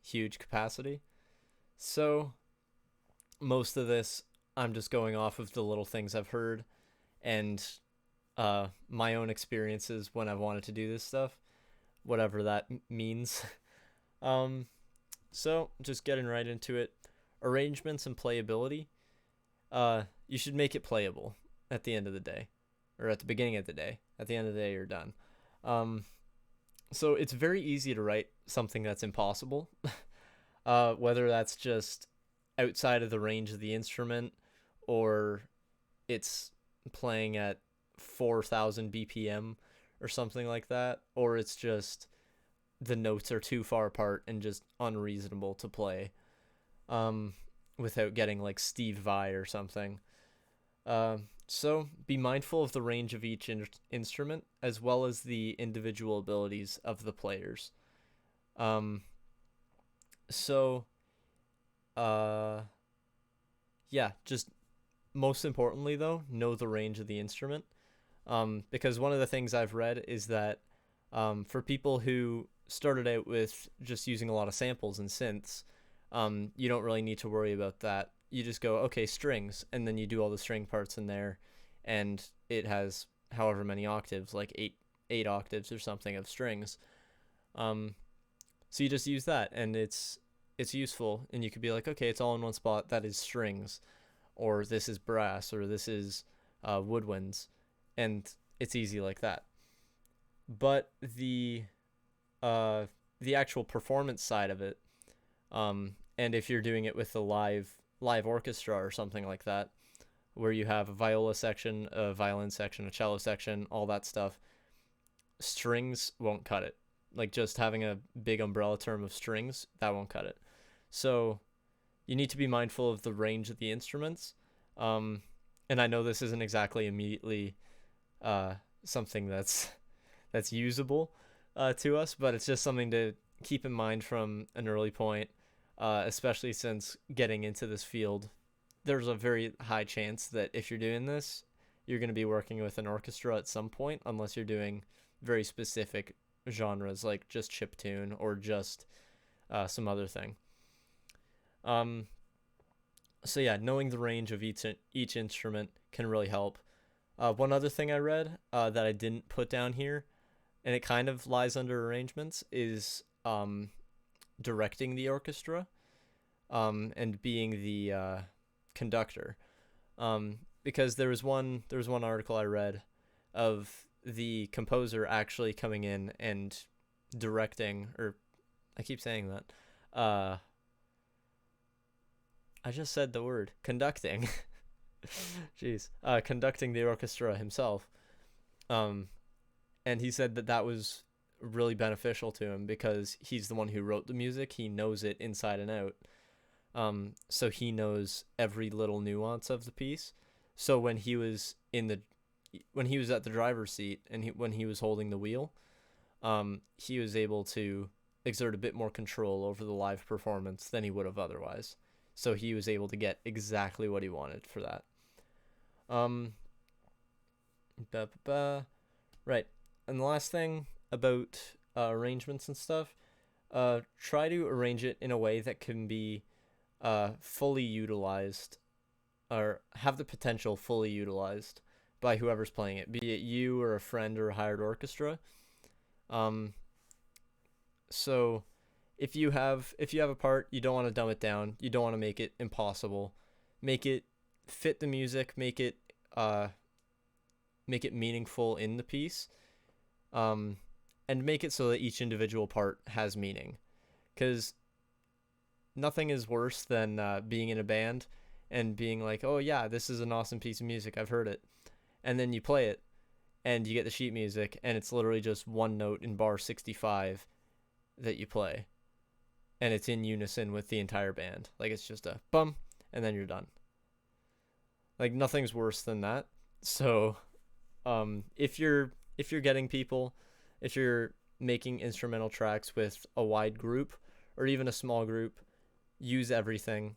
huge capacity. So most of this, I'm just going off of the little things I've heard and my own experiences when I've wanted to do this stuff, whatever that means. um, so just getting right into it. Arrangements and playability. You should make it playable at the end of the day, or at the beginning of the day. At the end of the day, you're done. Um, so it's very easy to write something that's impossible, whether that's just outside of the range of the instrument, or it's playing at 4,000 BPM or something like that, or it's just the notes are too far apart and just unreasonable to play um, without getting like Steve Vai or something. So be mindful of the range of each instrument as well as the individual abilities of the players. Um, so, uh, yeah, just most importantly though, know the range of the instrument. Because one of the things I've read is that for people who started out with just using a lot of samples and synths, you don't really need to worry about that. You just go, okay, strings, and then you do all the string parts in there, and it has however many octaves, like eight octaves or something of strings. Um, so you just use that, and it's useful, and you could be like, okay, it's all in one spot. That is strings, or this is brass, or this is woodwinds, and it's easy like that. But uh, the actual performance side of it, and if you're doing it with a live orchestra or something like that, where you have a viola section, a violin section, a cello section, all that stuff, strings won't cut it. Like just having a big umbrella term of strings, that won't cut it. So you need to be mindful of the range of the instruments. Um, and I know this isn't exactly immediately uh, something that's usable to us, but it's just something to keep in mind from an early point, especially since getting into this field, there's a very high chance that if you're doing this, you're going to be working with an orchestra at some point, unless you're doing very specific genres like just chiptune or just some other thing. Um, so yeah, knowing the range of each instrument can really help. One other thing I read that I didn't put down here, and it kind of lies under arrangements, is directing the orchestra and being the conductor. Because there was one article I read of the composer actually coming in and directing, or I keep saying that. I just said the word conducting. Jeez, conducting the orchestra himself. Um, and he said that that was really beneficial to him because he's the one who wrote the music. He knows it inside and out. So he knows every little nuance of the piece. So when he was at the driver's seat and when he was holding the wheel, he was able to exert a bit more control over the live performance than he would have otherwise. So he was able to get exactly what he wanted for that. Um, right. And the last thing about arrangements and stuff, try to arrange it in a way that can be fully utilized or have the potential fully utilized by whoever's playing it, be it you or a friend or a hired orchestra. Um, so if you have a part, you don't want to dumb it down. You don't want to make it impossible. Make it fit the music. Make it meaningful in the piece. Um, and make it so that each individual part has meaning. Because nothing is worse than being in a band and being like, oh yeah, this is an awesome piece of music. I've heard it. And then you play it and you get the sheet music and it's literally just one note in bar 65 that you play. And it's in unison with the entire band. Like it's just a bum and then you're done. Like nothing's worse than that. So if you're getting people, if you're making instrumental tracks with a wide group or even a small group, use everything.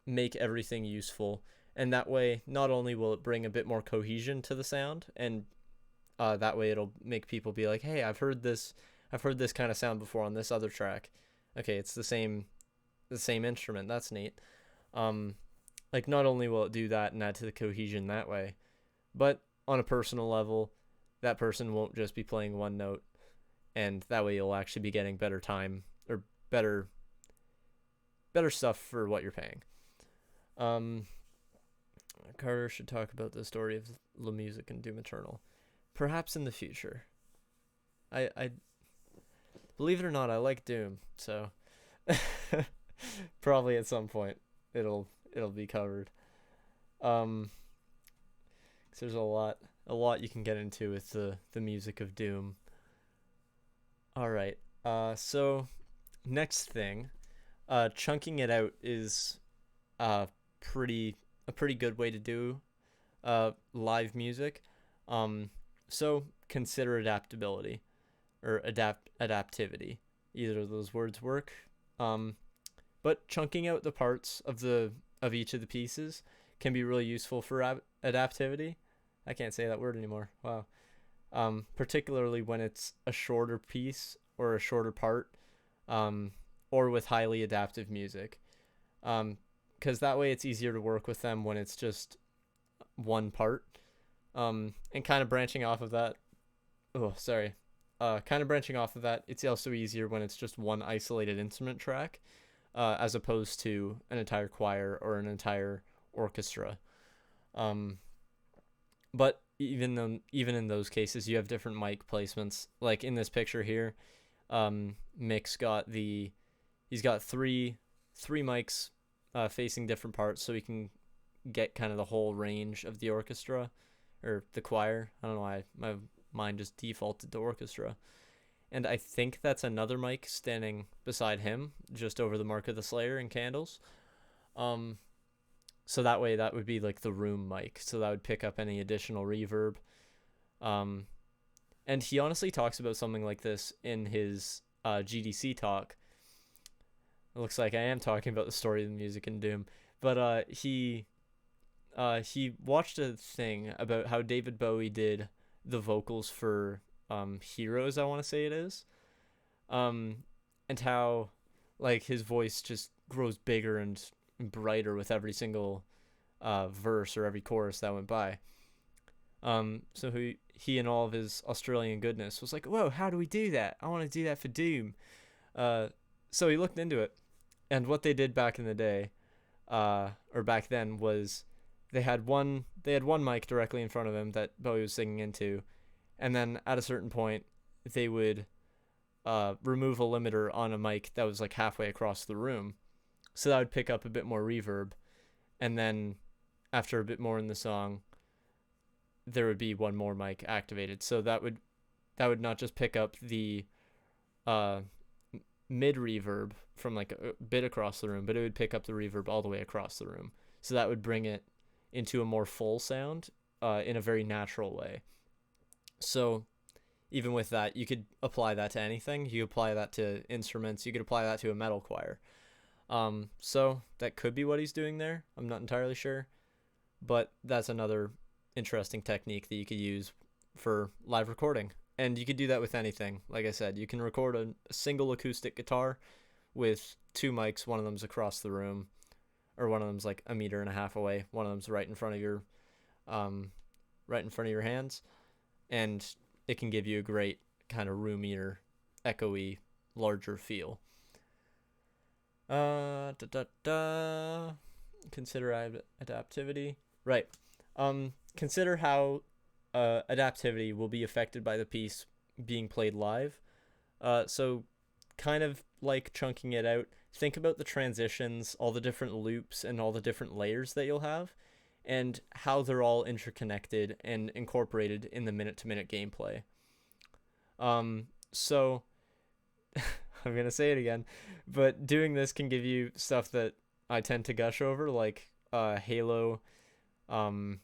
Make everything useful, and that way not only will it bring a bit more cohesion to the sound, and that way it'll make people be like, hey, I've heard this kind of sound before on this other track. Okay, it's the same instrument. That's neat. um like not only will it do that and add to the cohesion that way, but on a personal level, that person won't just be playing one note, and that way you'll actually be getting better time or better stuff for what you're paying. um Carter should talk about the story of La Music and Doom Eternal, perhaps in the future. I believe it or not, I like Doom, so probably at some point it'll be covered. Um, 'Cause there's a lot you can get into with the music of Doom. All right. So next thing, chunking it out is uh pretty a pretty good way to do live music. Um, so consider adaptability or adaptivity. Either of those words work. Um, but chunking out the parts of each of the pieces can be really useful for adaptivity. I can't say that word anymore. Wow. Particularly when it's a shorter piece or a shorter part, um, or with highly adaptive music. Because that way it's easier to work with them when it's just one part. And kind of branching off of that. Oh, sorry. Kind of branching off of that, it's also easier when it's just one isolated instrument track, as opposed to an entire choir or an entire orchestra. Um, but even in those cases, you have different mic placements. Like in this picture here, Mick's got he's got three mics facing different parts, so he can get kind of the whole range of the orchestra or the choir. I don't know why my mind just defaulted to orchestra. And I think that's another mic standing beside him, just over the Mark of the Slayer and candles. Um, so that way, that would be like the room mic. So that would pick up any additional reverb. Um, and he honestly talks about something like this in his GDC talk. It looks like I am talking about the story of the music in Doom, but he watched a thing about how David Bowie did the vocals for Heroes, I want to say it is, um, and how like his voice just grows bigger and brighter with every single verse or every chorus that went by. So he and all of his Australian goodness was like, whoa, how do we do that? I want to do that for Doom. Uh, so he looked into it, and what they did back in the day, or back then, was they had one mic directly in front of him that Bowie was singing into, and then at a certain point, they would remove a limiter on a mic that was like halfway across the room, so that would pick up a bit more reverb, and then after a bit more in the song, there would be one more mic activated, so that would not just pick up the uh, mid reverb from like a bit across the room, but it would pick up the reverb all the way across the room. So that would bring it into a more full sound in a very natural way. So even with that, you could apply that to anything. You could apply that to instruments. You could apply that to a metal choir. So that could be what he's doing there. I'm not entirely sure, but that's another interesting technique that you could use for live recording. And you could do that with anything. Like I said, you can record a single acoustic guitar with two mics. One of them's across the room, or one of them's like a meter and a half away. One of them's um, right in front of your hands, and it can give you a great kind of roomier, echoey, larger feel. Da da da. Consider adaptivity. Right. Consider how adaptivity will be affected by the piece being played live. So kind of like chunking it out, think about the transitions, all the different loops, and all the different layers that you'll have, and how they're all interconnected and incorporated in the minute to minute gameplay. So I'm gonna say it again, but doing this can give you stuff that I tend to gush over, um,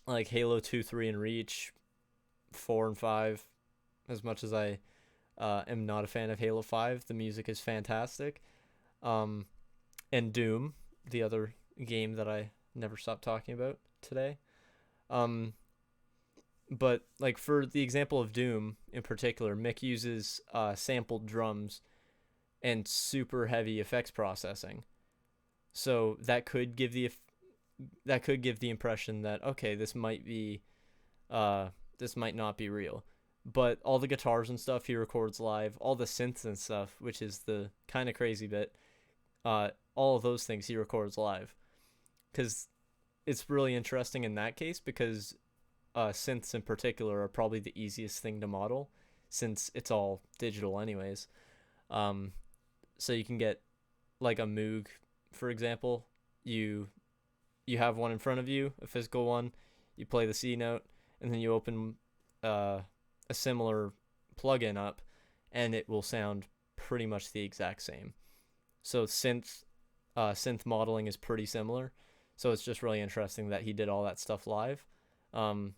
like Halo 2, 3, and Reach, 4 and 5. As much as I am not a fan of Halo 5, the music is fantastic. Um, and Doom, the other game that I never stopped talking about today. Um, but like for the example of Doom in particular, Mick uses sampled drums and super heavy effects processing. So that could give the impression that okay, this might not be real. But all the guitars and stuff he records live, all the synths and stuff, which is the kind of crazy bit, all of those things he records live. Because it's really interesting in that case because synths in particular are probably the easiest thing to model since it's all digital anyways. Um, so you can get like a Moog, for example. You you have one in front of you, a physical one, you play the C note, and then you open a similar plugin up, and it will sound pretty much the exact same. So synth modeling is pretty similar. So it's just really interesting that he did all that stuff live. Um,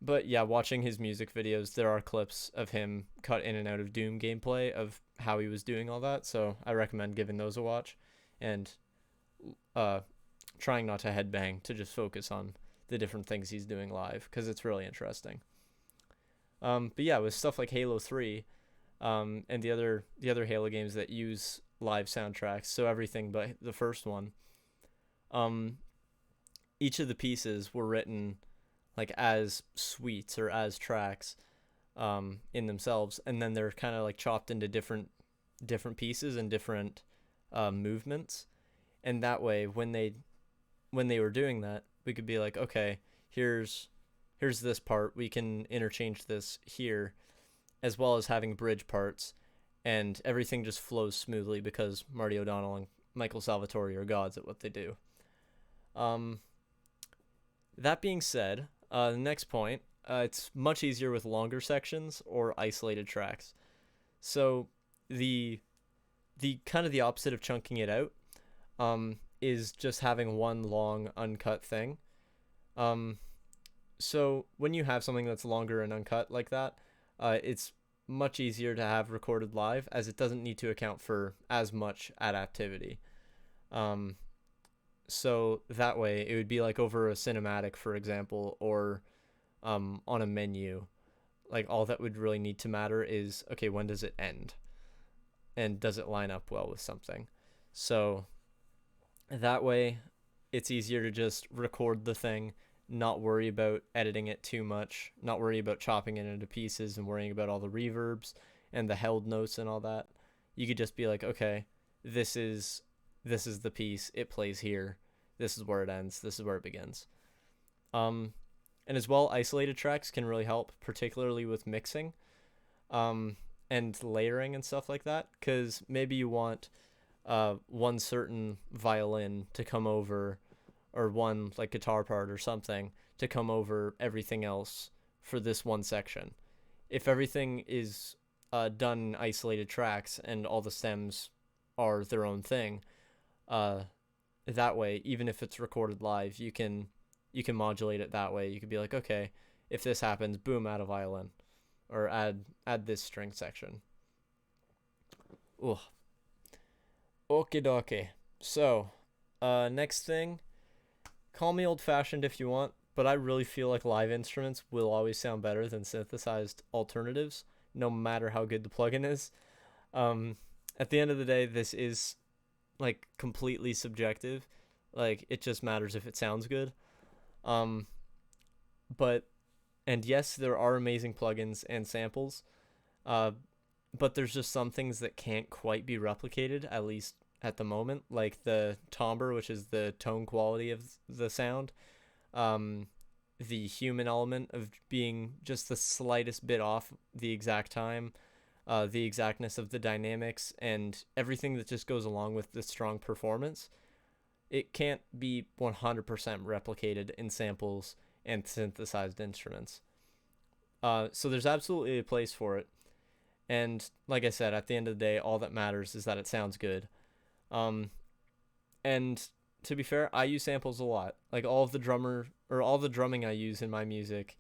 but yeah, watching his music videos, there are clips of him cut in and out of Doom gameplay of how he was doing all that. So I recommend giving those a watch, and uh, trying not to headbang, to just focus on the different things he's doing live, because it's really interesting. But yeah, with stuff like Halo 3, and the other Halo games that use live soundtracks, so everything but the first one, um, each of the pieces were written like as suites or as tracks, in themselves, and then they're kind of like chopped into different pieces and different movements, and that way when they were doing that, we could be like, okay, here's this part, we can interchange this here, as well as having bridge parts, and everything just flows smoothly because Marty O'Donnell and Michael Salvatore are gods at what they do. Um, that being said, the next point, it's much easier with longer sections or isolated tracks. So the the kind of the opposite of chunking it out, is just having one long uncut thing. Um, so when you have something that's longer and uncut like that, it's much easier to have recorded live, as it doesn't need to account for as much adaptivity. Um, so that way it would be like over a cinematic, for example, or on a menu. Like all that would really need to matter is, okay, when does it end, and does it line up well with something. So that way it's easier to just record the thing, not worry about editing it too much, not worry about chopping it into pieces and worrying about all the reverbs and the held notes and all that. You could just be like, okay, this is this is the piece, it plays here, this is where it ends, this is where it begins. um and as well, isolated tracks can really help, particularly with mixing, um and layering and stuff like that, because maybe you want one certain violin to come over, or one like guitar part or something to come over everything else for this one section. If everything is done in isolated tracks and all the stems are their own thing, uh, that way, even if it's recorded live, you can modulate it that way. You could be like, okay, if this happens, boom, add a violin, or add this string section. Ugh. Okie dokie. So, next thing, call me old fashioned if you want, but I really feel like live instruments will always sound better than synthesized alternatives, no matter how good the plugin is. Um, at the end of the day, this is like completely subjective. Like it just matters if it sounds good. Um, but and yes, there are amazing plugins and samples. Uh, but there's just some things that can't quite be replicated, at least at the moment, like the timbre, which is the tone quality of the sound, um, the human element of being just the slightest bit off the exact time, the exactness of the dynamics, and everything that just goes along with the strong performance. It can't be 100% replicated in samples and synthesized instruments. So there's absolutely a place for it. And like I said, at the end of the day, all that matters is that it sounds good. Um, and to be fair, I use samples a lot. Like all the drumming I use in my music,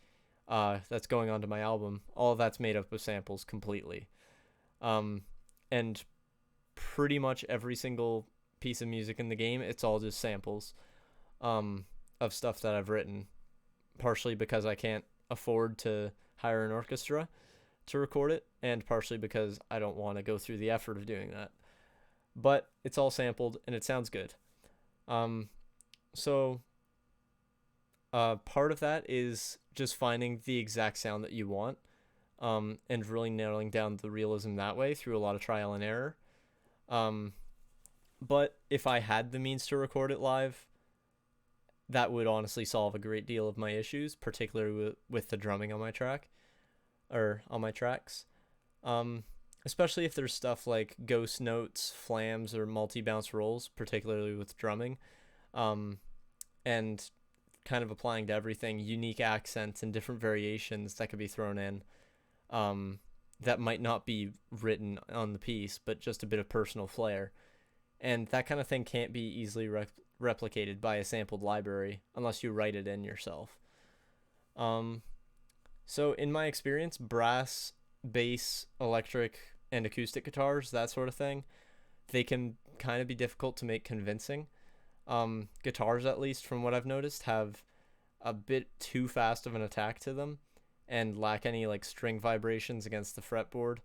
that's going onto my album, all of that's made up of samples completely. Um, and pretty much every single piece of music in the game, it's all just samples, um, of stuff that I've written, partially because I can't afford to hire an orchestra to record it, and partially because I don't want to go through the effort of doing that. But it's all sampled and it sounds good. Um, so part of that is just finding the exact sound that you want, and really narrowing down the realism that way through a lot of trial and error. Um, but if I had the means to record it live, that would honestly solve a great deal of my issues, particularly with the drumming on my track, or on my tracks. Um, Especially if there's stuff like ghost notes, flams, or multi bounce rolls, particularly with drumming. um, and kind of applying to everything, unique accents and different variations that could be thrown in, um, that might not be written on the piece, but just a bit of personal flair. And that kind of thing can't be easily replicated by a sampled library unless you write it in yourself. Um, so, in my experience, brass, bass, electric, and acoustic guitars, that sort of thing, they can kind of be difficult to make convincing. Guitars, at least from what I've noticed, have a bit too fast of an attack to them and lack any like string vibrations against the fretboard,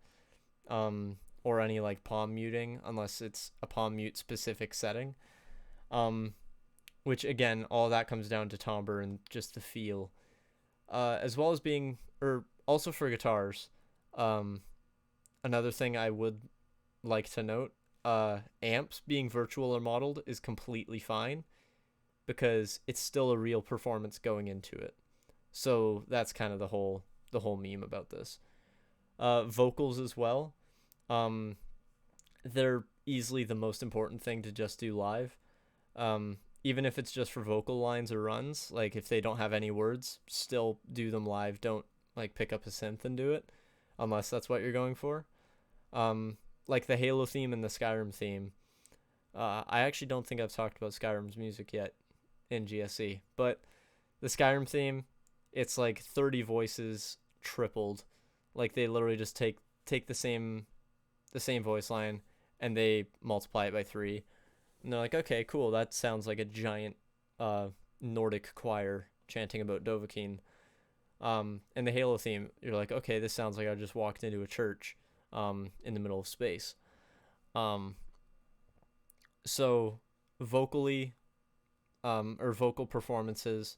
or any like palm muting unless it's a palm mute specific setting. Um, which again, all that comes down to timbre and just the feel, as well as being, or also for guitars. Um, Another thing I would like to note, amps being virtual or modeled is completely fine because it's still a real performance going into it. So that's kind of the whole meme about this. Vocals as well. Um, they're easily the most important thing to just do live. Even if it's just for vocal lines or runs, like if they don't have any words, still do them live. Don't like pick up a synth and do it, unless that's what you're going for. Like the Halo theme and the Skyrim theme. I actually don't think I've talked about Skyrim's music yet in GSC, but the Skyrim theme, it's like 30 voices tripled. Like they literally just take the same voice line and they multiply it by 3. And they're like, okay, cool, that sounds like a giant Nordic choir chanting about Dovahkiin. And the Halo theme, you're like, okay, this sounds like I just walked into a church in the middle of space. Um, so vocally, or vocal performances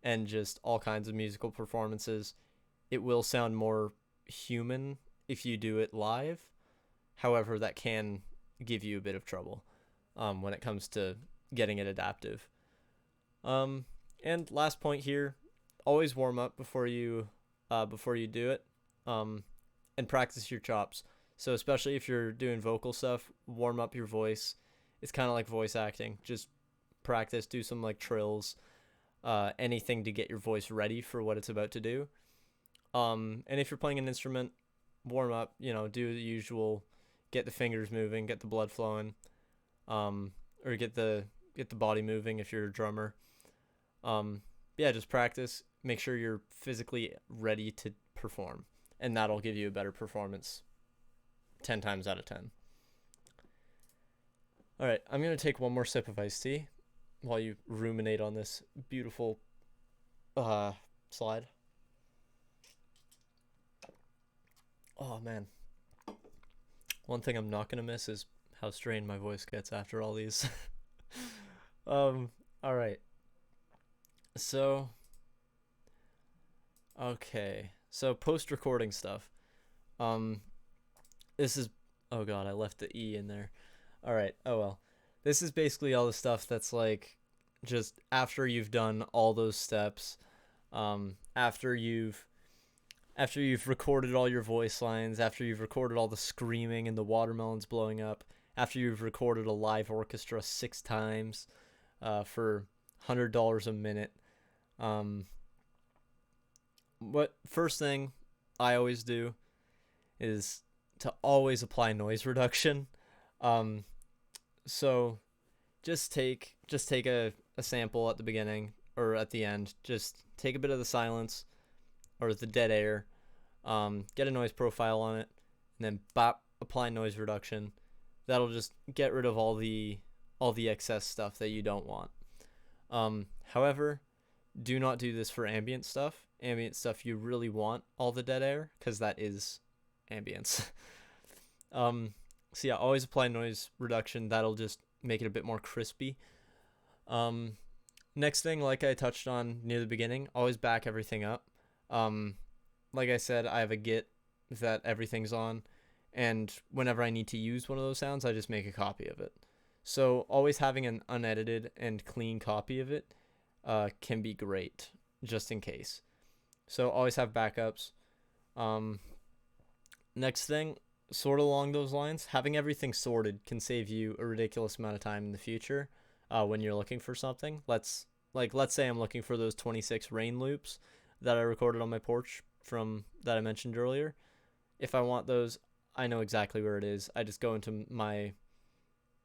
and just all kinds of musical performances, it will sound more human if you do it live. However, that can give you a bit of trouble when it comes to getting it adaptive. Um, and last point here, always warm up before you do it, um, and practice your chops. So especially if you're doing vocal stuff, warm up your voice. It's kind of like voice acting. Just practice, do some like trills, anything to get your voice ready for what it's about to do. And if you're playing an instrument, warm up. Do the usual, get the fingers moving, get the blood flowing, or get the body moving if you're a drummer. Yeah, just practice. Make sure you're physically ready to perform, and that'll give you a better performance 10 times out of 10. All right, I'm going to take one more sip of iced tea while you ruminate on this beautiful slide. Oh, man. One thing I'm not going to miss is how strained my voice gets after all these. All right. So, okay. So, post recording stuff. Um, this is. Oh, God, I left the E in there. All right. Oh, well. This is basically all the stuff that's like just after you've done all those steps, after you've recorded all your voice lines, after you've recorded all the screaming and the watermelons blowing up, after you've recorded a live orchestra 6 times, for $100 a minute. What first thing I always do is to always apply noise reduction. Um, so just take a sample at the beginning or at the end. Just take a bit of the silence or the dead air, get a noise profile on it, and then bop, apply noise reduction. That'll just get rid of all the excess stuff that you don't want. However, do not do this for ambient stuff. Ambient stuff, you really want all the dead air because that is ambience. So yeah, always apply noise reduction. That'll just make it a bit more crispy. Um, Next thing, like I touched on near the beginning, always back everything up. Um, like I said, I have a Git that everything's on, and whenever I need to use one of those sounds, I just make a copy of it. So always having an unedited and clean copy of it can be great, just in case. So always have backups. Um, Next thing, sort of along those lines, having everything sorted can save you a ridiculous amount of time in the future. when you're looking for something. Let's say I'm looking for those 26 rain loops that I recorded on my porch from that I mentioned earlier. If I want those, I know exactly where it is. I just go into my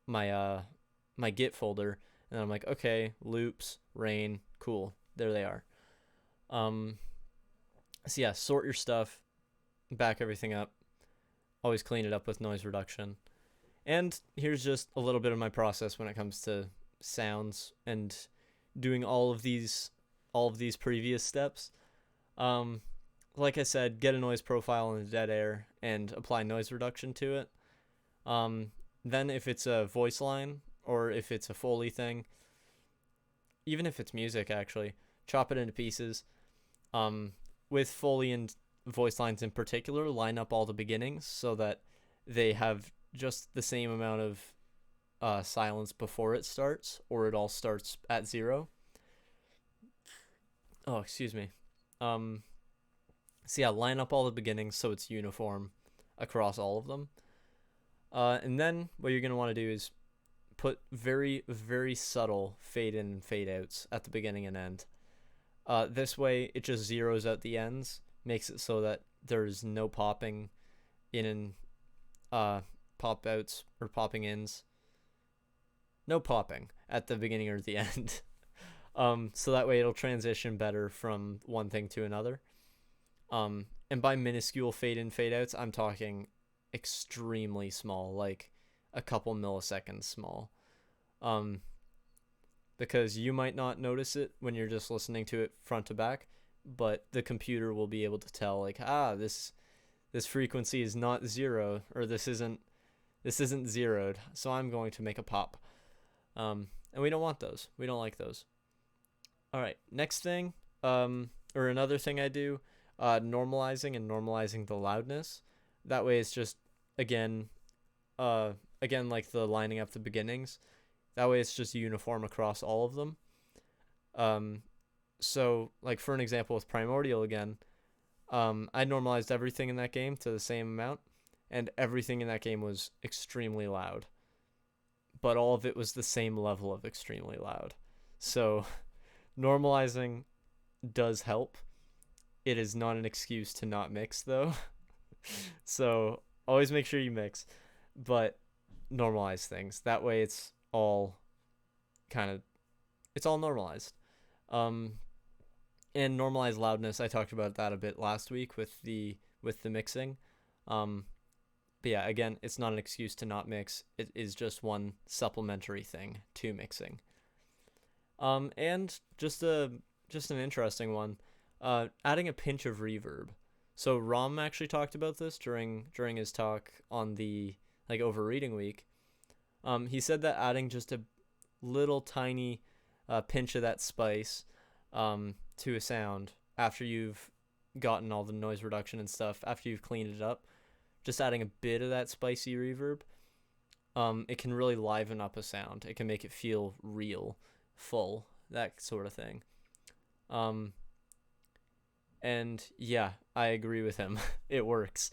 my Git folder, and I'm like, okay, loops, rain, cool, there they are. Um, so yeah, sort your stuff, back everything up, always clean it up with noise reduction. And here's just a little bit of my process when it comes to sounds and doing all of these previous steps. Um, like I said, get a noise profile in the dead air and apply noise reduction to it. Um, then if it's a voice line or if it's a Foley thing, even if it's music actually, chop it into pieces. Um, with Foley and voice lines in particular, line up all the beginnings so that they have just the same amount of silence before it starts, or it all starts at zero. Oh, excuse me. Um, so yeah, line up all the beginnings so it's uniform across all of them. And then what you're gonna want to do is put very very subtle fade in and fade outs at the beginning and end. This way it just zeroes out the ends, makes it so that there's no popping in and pop outs or popping ins. No popping at the beginning or the end. So that way it'll transition better from one thing to another. And by minuscule fade in fade outs, I'm talking extremely small, like a couple milliseconds small. Um, because you might not notice it when you're just listening to it front to back, but the computer will be able to tell, like, this frequency is not zero, or this isn't zeroed, so I'm going to make a pop. And we don't want those. We don't like those. All right, next thing, or another thing I do, normalizing the loudness. That way, it's just again, again like the lining up the beginnings. That way, it's just uniform across all of them. Um, so like for an example with Primordial again, I normalized everything in that game to the same amount, and everything in that game was extremely loud. But all of it was the same level of extremely loud. So normalizing does help. It is not an excuse to not mix though. So always make sure you mix, but normalize things. That way kind of it's all normalized. Um and normalize loudness. I talked about that a bit last week with the mixing. Um but yeah, again, it's not an excuse to not mix. It is just one supplementary thing to mixing. And just an interesting one, adding a pinch of reverb. So Rom actually talked about this during his talk on the like overreading week. He said that adding just a little tiny pinch of that spice to a sound after you've gotten all the noise reduction and stuff, after you've cleaned it up, just adding a bit of that spicy reverb, it can really liven up a sound. It can make it feel real, full, that sort of thing. Um, and yeah, I agree with him. It works.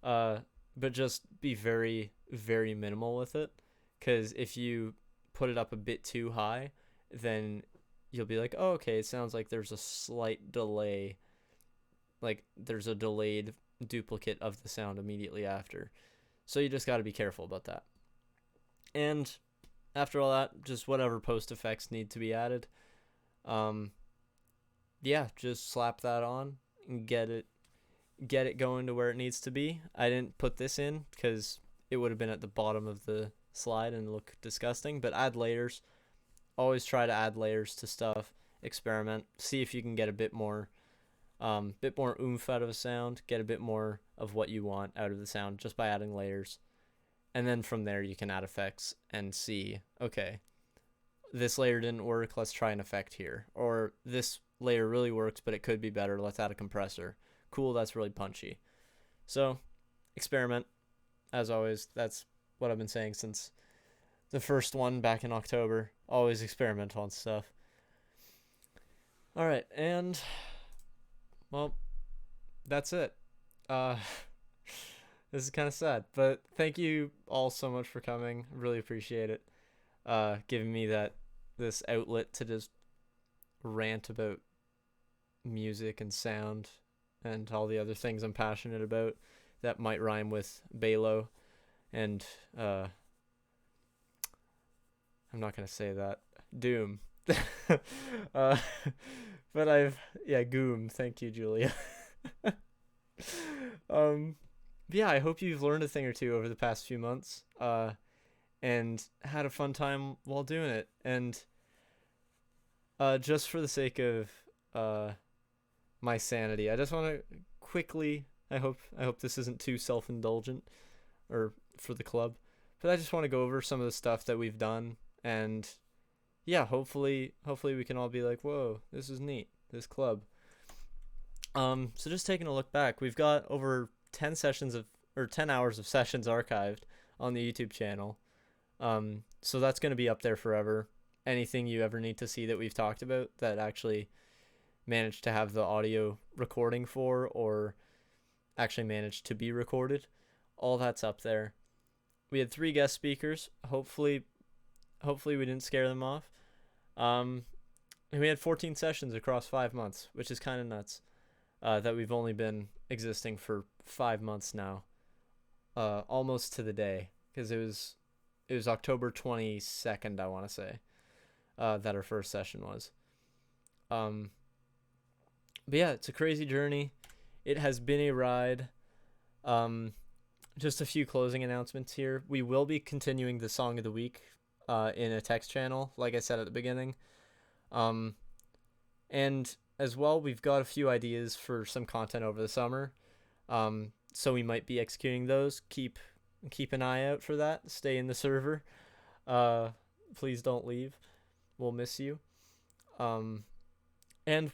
Uh, but just be very, very minimal with it, because if you put it up a bit too high, then you'll be like, oh, okay, it sounds like there's a slight delay, like there's a delayed duplicate of the sound immediately after. So you just got to be careful about that. And after all that, just whatever post effects need to be added. Um, yeah, just slap that on and get it going to where it needs to be. I didn't put this in because it would have been at the bottom of the slide and look disgusting. But add layers. Always try to add layers to stuff. Experiment. See if you can get a bit more oomph out of a sound. Get a bit more of what you want out of the sound just by adding layers. And then from there you can add effects and see, okay, this layer didn't work, let's try an effect here. Or this layer really works, but it could be better, let's add a compressor. Cool, that's really punchy. So, experiment. As always, that's what I've been saying since the first one back in October. Always experiment on stuff. Alright, and, well, that's it. Uh, this is kind of sad, but thank you all so much for coming. Really appreciate it. giving me this outlet to just rant about music and sound and all the other things I'm passionate about that might rhyme with Balo and I'm not gonna say that, Doom. uh, but Goom. Thank you, Julia. um, yeah, I hope you've learned a thing or two over the past few months. And had a fun time while doing it. And just for the sake of uh my sanity, I just want to quickly. I hope this isn't too self indulgent or for the club, but I just want to go over some of the stuff that we've done, and yeah, hopefully we can all be like, whoa, this is neat, this club. So just taking a look back, we've got over 10 hours of sessions archived on the YouTube channel. So that's going to be up there forever. Anything you ever need to see that we've talked about that actually managed to have the audio recording for, or actually managed to be recorded, all that's up there. We had 3 guest speakers. Hopefully we didn't scare them off. And we had 14 sessions across 5 months, which is kind of nuts. That we've only been existing for 5 months now, almost to the day, because it was October 22nd, I want to say, that our first session was. But yeah, it's a crazy journey. It has been a ride. Just a few closing announcements here. We will be continuing the song of the week in a text channel, like I said at the beginning. And as well, we've got a few ideas for some content over the summer. So we might be executing those. Keep an eye out for that. Stay in the server. Please don't leave. We'll miss you. And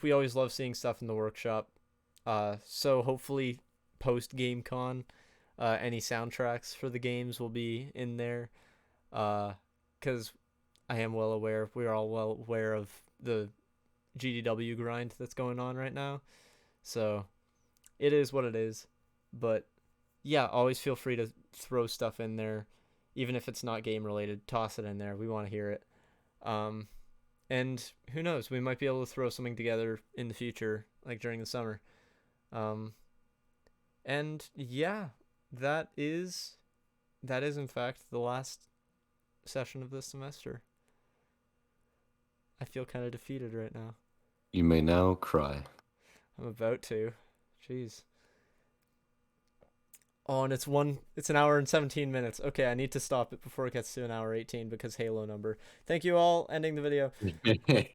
we always love seeing stuff in the workshop. So hopefully post GameCon, any soundtracks for the games will be in there. Because I am well aware, we're all well aware of the GDW grind that's going on right now. So it is what it is. But yeah, always feel free to throw stuff in there. Even if it's not game related, toss it in there. We want to hear it. And who knows, we might be able to throw something together in the future, like during the summer. And yeah, that is in fact the last session of this semester. I feel kind of defeated right now. You may now cry. I'm about to. Jeez. Oh, and it's an hour and 17 minutes. Okay, I need to stop it before it gets to an hour 18 because Halo number. Thank you all. Ending the video.